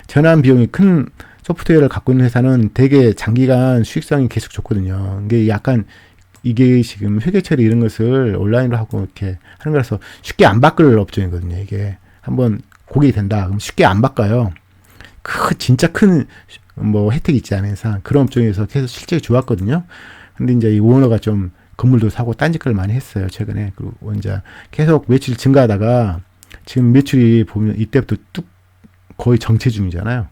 전환 비용이 큰 소프트웨어를 갖고 있는 회사는 되게 장기간 수익성이 계속 좋거든요. 이게 약간 이게 지금 회계 처리 이런 것을 온라인으로 하고 이렇게 하는 거라서 쉽게 안 바꿀 업종이거든요. 이게 한번 고객이 된다 그럼 쉽게 안 바꿔요. 진짜 큰 뭐 혜택이 있지 않은 이상 그런 업종에서 계속 실적이 좋았거든요. 근데 이제 이 오너가 좀 건물도 사고 딴짓을 많이 했어요. 최근에. 그리고 이제 계속 매출이 증가하다가 지금 매출이 보면 이때부터 뚝 거의 정체 중이잖아요.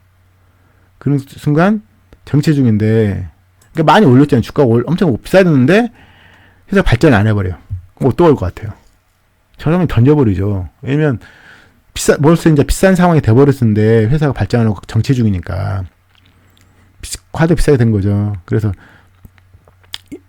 그런 순간 정체 중인데 그러니까 많이 올렸잖아요. 주가가 엄청 비싸졌는데 회사 발전 안 해버려요. 그럼 어떡할 것 같아요? 저러면 던져버리죠. 왜냐면 벌써 이제 비싼 상황이 돼버렸는데 회사가 발전 안 하고 정체 중이니까 과도 비싸게 된 거죠. 그래서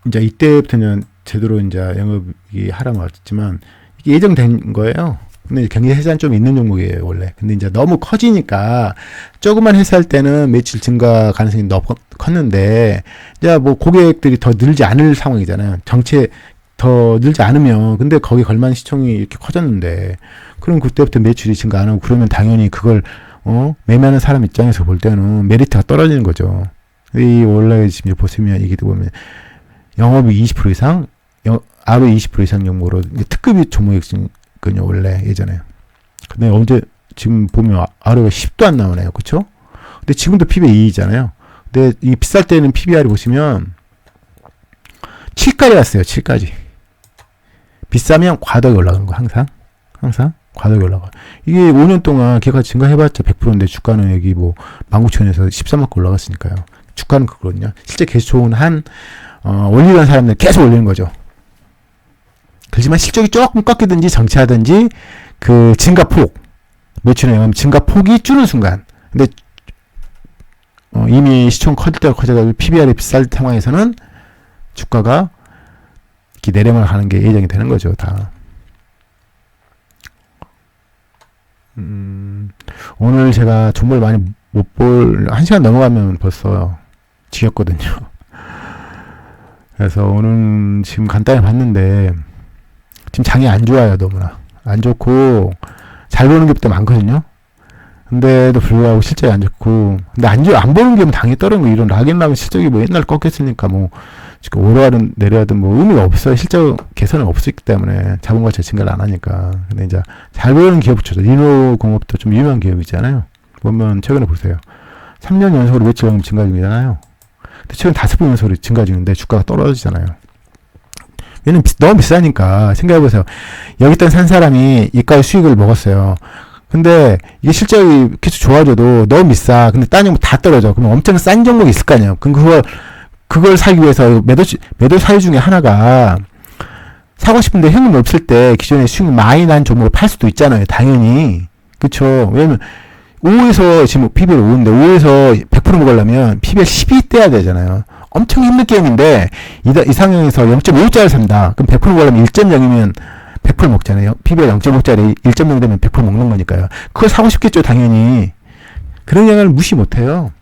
이제 이때부터는 제대로 이제 영업이 하라고 왔지만 이게 예정된 거예요. 근데 경제 해산 좀 있는 종목이에요, 원래. 근데 이제 너무 커지니까 조그만 회사 할 때는 매출 증가 가능성이 너무 컸는데 이제 뭐 고객들이 더 늘지 않을 상황이잖아요. 정체 더 늘지 않으면 근데 거기 걸만 시총이 이렇게 커졌는데 그럼 그때부터 매출이 증가 안 하고 그러면 당연히 그걸 매매하는 사람 입장에서 볼 때는 메리트가 떨어지는 거죠. 이 원래 지금 보시면 이게 보면 영업이 20% 이상, ROE 20% 이상 종목으로 특급이 종목이거든요, 원래 예전에. 근데 언제 지금 보면 ROE가 10도 안 나오네요, 그렇죠? 근데 지금도 PBR 2잖아요. 근데 이 비쌀 때는 PBR이 보시면 7까지 갔어요, 7까지. 비싸면 과도하게 올라가는 거 항상 과도하게 올라가. 이게 5년 동안 기가 증가해봤자 100%인데 주가는 여기 뭐 19,000원에서 13만큼 올라갔으니까요. 주가는 그거거든요. 실제 계속 좋은 원리라는 사람들 계속 올리는 거죠. 그렇지만 실적이 조금 꺾이든지 정체하든지 그 증가폭, 매출에 의한 증가폭이 줄는 순간, 근데 이미 시총 커져가지고 PBR이 비쌀 상황에서는 주가가 이렇게 내려만 가는 게 예정이 되는 거죠, 다. 오늘 제가 종목을 많이 못 볼, 1시간 넘어가면 벌써 지겹거든요. 그래서 오늘 지금 간단히 봤는데, 지금 장이 안 좋아요, 너무나. 안 좋고, 잘 보는 기업도 많거든요. 근데도 불구하고 실적이 안 좋고, 근데 안 보는 기업은 당연히 떨어지는 거, 이런 락앤락은 실적이 뭐 옛날 꺾였으니까 뭐, 지금 오르하든 내려하든 뭐 의미가 없어요. 실적 개선은 없었기 때문에 자본 가치 증가를 안 하니까. 근데 이제 잘 보이는 기업 붙여서 리노공업도 좀 유명한 기업이잖아요. 보면 최근에 보세요. 3년 연속으로 매출 증가 중이잖아요. 근데 최근 5번 연속으로 증가 중인데 주가가 떨어지잖아요. 얘는 너무 비싸니까 생각해보세요. 여기다 산 사람이 이가의 수익을 먹었어요. 근데 이게 실적이 계속 좋아져도 너무 비싸. 근데 딴 종목 다 떨어져. 그러면 엄청 싼 종목이 있을 거 아니에요. 그럼 그걸 사기 위해서 매도 사유 중에 하나가 사고 싶은데 현금 없을 때 기존에 수익 많이 난 종목을 팔 수도 있잖아요. 당연히. 그쵸. 왜냐면 5에서 지금 PBR 5인데 5에서 100% 먹으려면 PBR 12 떼야 되잖아요. 엄청 힘든 게임인데 이 상황에서 0.5짜리 산다. 그럼 100% 먹으려면 1.0이면 100% 먹잖아요. PBR 0.5짜리 1.0 되면 100% 먹는 거니까요. 그걸 사고 싶겠죠, 당연히. 그런 영향을 무시 못해요.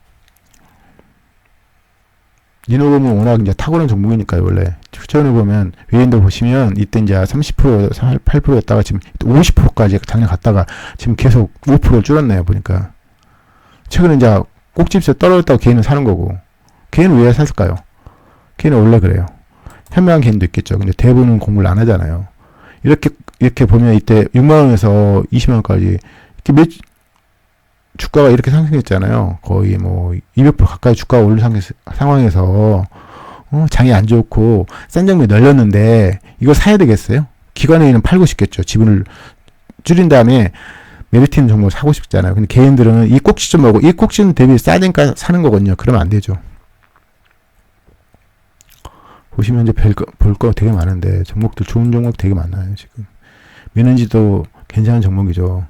리노공은 워낙 이제 탁월한 종목이니까요, 원래. 추천을 보면, 외인들 보시면, 이때 이제 30%, 8%였다가 지금 50%까지 작년 갔다가 지금 계속 5% 줄었네요, 보니까. 최근에 이제 꼭집에서 떨어졌다고 개인은 사는 거고. 개인은 왜 샀을까요? 개인은 원래 그래요. 현명한 개인도 있겠죠. 근데 대부분은 공부를 안 하잖아요. 이렇게 보면 이때 6만원에서 20만원까지, 이렇게 주가가 이렇게 상승했잖아요. 거의 뭐 200% 가까이 주가가 오른 상황에서 장이 안 좋고 싼 종목이 널렸는데 이걸 사야 되겠어요? 기관에는 팔고 싶겠죠. 지분을 줄인 다음에 메리트 있는 종목을 사고 싶잖아요. 근데 개인들은 이 꼭지 좀 보고 이 꼭지는 대비 싸니까 사는 거거든요. 그러면 안 되죠. 보시면 이제 볼 거 되게 많은데 종목들 좋은 종목 되게 많아요. 지금 민은지도 괜찮은 종목이죠.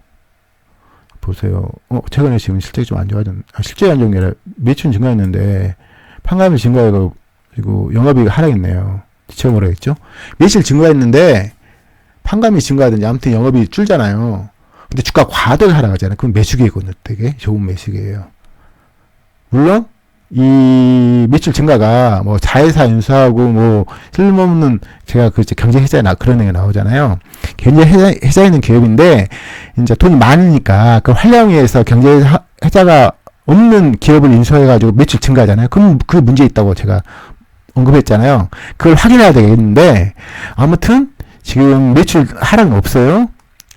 보세요. 최근에 지금 실적이 좀 안 좋아졌는데, 실적이 안 좋은 게 아니라 매출 증가했는데, 판관비 증가해가지고 영업이익이 하락했네요. 지체가 뭐라 했죠? 매출 증가했는데, 판관비 증가하든지 아무튼 영업이 줄잖아요. 근데 주가 과도하게 하락하잖아요. 그건 매수기이거든요. 되게 좋은 매수기예요. 물론, 이 매출 증가가 뭐 자회사 인수하고 뭐 쓸모없는 제가 그 경제 해자에 그런 얘기가 나오잖아요. 경제 해자에 있는 기업인데 이제 돈이 많으니까 그 활용해서 경제 해자가 없는 기업을 인수해가지고 매출 증가하잖아요. 그럼 그 문제 있다고 제가 언급했잖아요. 그걸 확인해야 되겠는데 아무튼 지금 매출 하락은 없어요.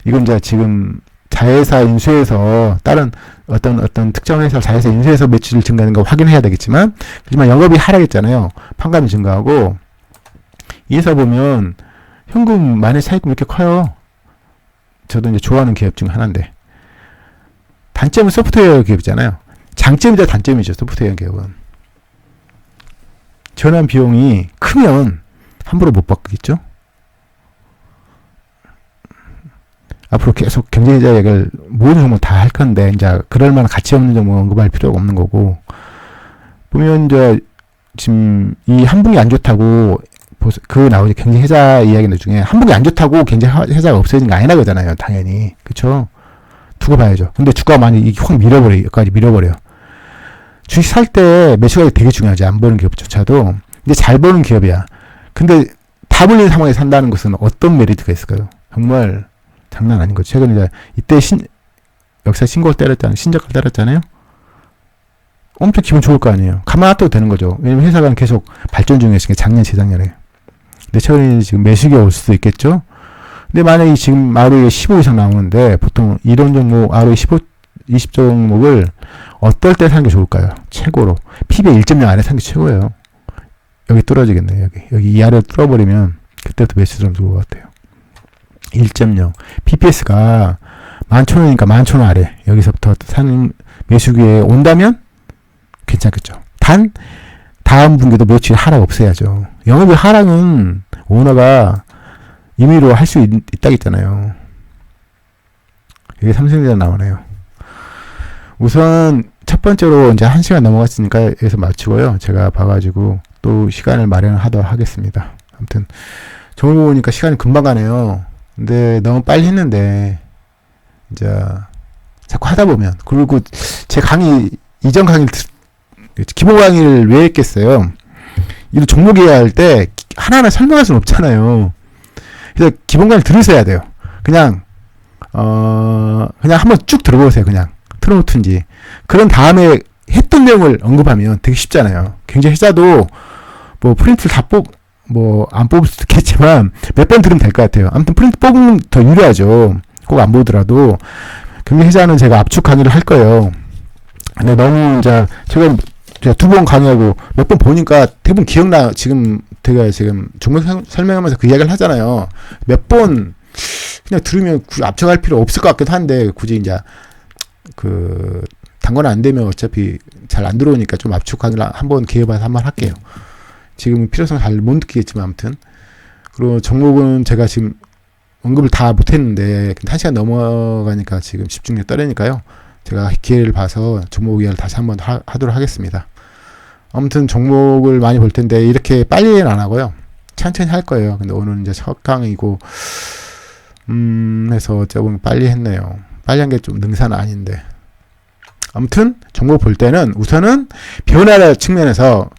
이건 이제 지금 자회사 인수해서 다른 어떤 특정 회사 자회사 인수해서 매출 증가하는 거 확인해야 되겠지만, 하지만 영업이 하락했잖아요. 판관이 증가하고, 이에서 보면 현금 만의 차익금이 이렇게 커요. 저도 이제 좋아하는 기업 중 하나인데, 단점은 소프트웨어 기업이잖아요. 장점이자 단점이죠. 소프트웨어 기업은 전환 비용이 크면 함부로 못 바꾸겠죠. 앞으로 계속 경제자 얘기를 모든 종목 다 할 건데, 이제, 그럴 만한 가치 없는 종목 언급할 필요가 없는 거고, 보면, 이제, 지금, 이 한분기 안 좋다고, 나오죠. 경제 해자 이야기들 중에, 한분기 안 좋다고 경제 해자가 없어진 거 아니라 그러잖아요. 당연히. 그쵸? 두고 봐야죠. 근데 주가가 많이 확 밀어버려요. 여기까지 밀어버려요. 주식 살 때 매수가 되게 중요하지. 안 보는 기업조차도. 근데 잘 보는 기업이야. 근데 다 불리는 상황에 산다는 것은 어떤 메리트가 있을까요? 정말, 장난 아닌 거죠. 최근에 이때 역사 신고를 때렸잖아요. 신저가를 때렸잖아요. 엄청 기분 좋을 거 아니에요. 가만 놔둬도 되는 거죠. 왜냐면 회사가 계속 발전 중이었으니까 작년, 재작년에. 근데 최근에 지금 매수기가 올 수도 있겠죠. 근데 만약에 지금 ROE 15 이상 나오는데 보통 이런 종목 ROE 15, 20 종목을 어떨 때 사는 게 좋을까요? 최고로. PB 1.0 안에 사는 게 최고예요. 여기 뚫어지겠네요. 여기 이 아래로 뚫어버리면 그때부터 매수 좀 좋을 것 같아요. 1.0 PPS가 11,000원이니까 11,000원 아래 여기서부터 사는 매수기에 온다면 괜찮겠죠. 단 다음 분기도 매출 하락 없애야죠. 영업이 하락은 오너가 임의로 할 수 있다겠잖아요. 이게 삼성전자 나오네요. 우선 첫 번째로 이제 1시간 넘어갔으니까 여기서 마치고요. 제가 봐가지고 또 시간을 마련하도록 하겠습니다. 아무튼 정보 보니까 시간이 금방 가네요. 근데 너무 빨리 했는데 이제 자꾸 하다 보면, 그리고 제 강의 이전 강의를 기본 강의를 왜 했겠어요? 이런 종목 이해할 때 하나하나 설명할 수는 없잖아요. 그래서 기본 강의를 들으셔야 돼요. 그냥 한번 쭉 들어보세요. 그냥 틀어놓든지. 그런 다음에 했던 내용을 언급하면 되게 쉽잖아요. 굉장히 회사도 뭐 프린트를 다 안 뽑을 수도 있겠지만 몇 번 들으면 될 것 같아요. 아무튼 프린트 뽑으면 더 유리하죠. 꼭 안 보더라도. 굉장히 회사는 제가 압축 강의를 할 거예요. 근데 너무 이제 제가 2번 강의하고 몇 번 보니까 대부분 기억나. 지금 제가 지금 종목 설명하면서 그 이야기를 하잖아요. 몇 번 그냥 들으면 압축할 필요 없을 것 같기도 한데, 굳이 이제 단거나 안 되면 어차피 잘 안 들어오니까 좀 압축 강의를 한번 기회 봐서 한번 할게요. 지금 필요성 잘 못 느끼겠지만 아무튼. 그리고 종목은 제가 지금 언급을 다 못했는데 1시간 넘어가니까 지금 집중력 떨어지니까요. 제가 기회를 봐서 종목 이야기를 다시 한번 하도록 하겠습니다. 아무튼 종목을 많이 볼 텐데 이렇게 빨리는 안 하고요. 천천히 할 거예요. 근데 오늘 이제 첫 강의고 해서 조금 빨리 했네요. 빨리 한 게 좀 능사는 아닌데. 아무튼 종목 볼 때는 우선은 변화 측면에서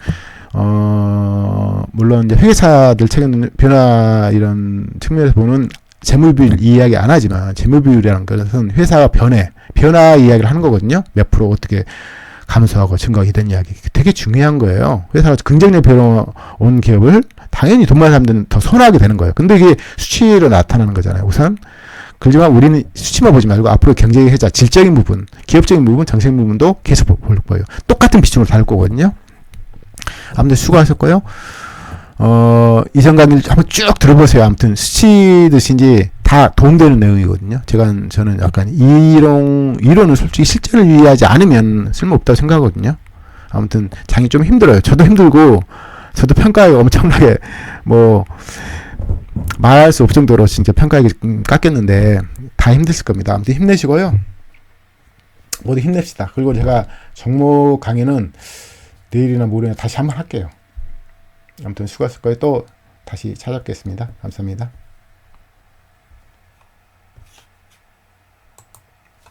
물론 이제 회계사들 책임 변화 이런 측면에서 보는 재물비율 이야기 안 하지만, 재물비율이라는 것은 회사가 변화 이야기를 하는 거거든요. 몇 프로 어떻게 감소하고 증가하게 된 이야기. 되게 중요한 거예요. 회사가 긍정적 변화 온 기업을 당연히 돈 많은 사람들은 더 선호하게 되는 거예요. 근데 이게 수치로 나타나는 거잖아요. 우선 그렇지만 우리는 수치만 보지 말고 앞으로 경쟁의 회자, 질적인 부분, 기업적인 부분, 정책적인 부분도 계속 볼 거예요. 똑같은 비중으로 다룰 거거든요. 아무튼 수고하셨고요. 이전 강의를 한번 쭉 들어보세요. 아무튼 스치듯인지 다 도움되는 내용이거든요. 저는 약간 이론은 솔직히 실전을 이해하지 않으면 쓸모없다고 생각하거든요. 아무튼 장이 좀 힘들어요. 저도 힘들고, 저도 평가에 엄청나게 말할 수 없을 정도로 진짜 평가에 깎였는데 다 힘드실 겁니다. 아무튼 힘내시고요. 모두 힘냅시다. 그리고 제가 종목 강의는 내일이나 모레나 다시 한번 할게요. 아무튼 수고하셨을 거예요. 또 다시 찾아뵙겠습니다. 감사합니다.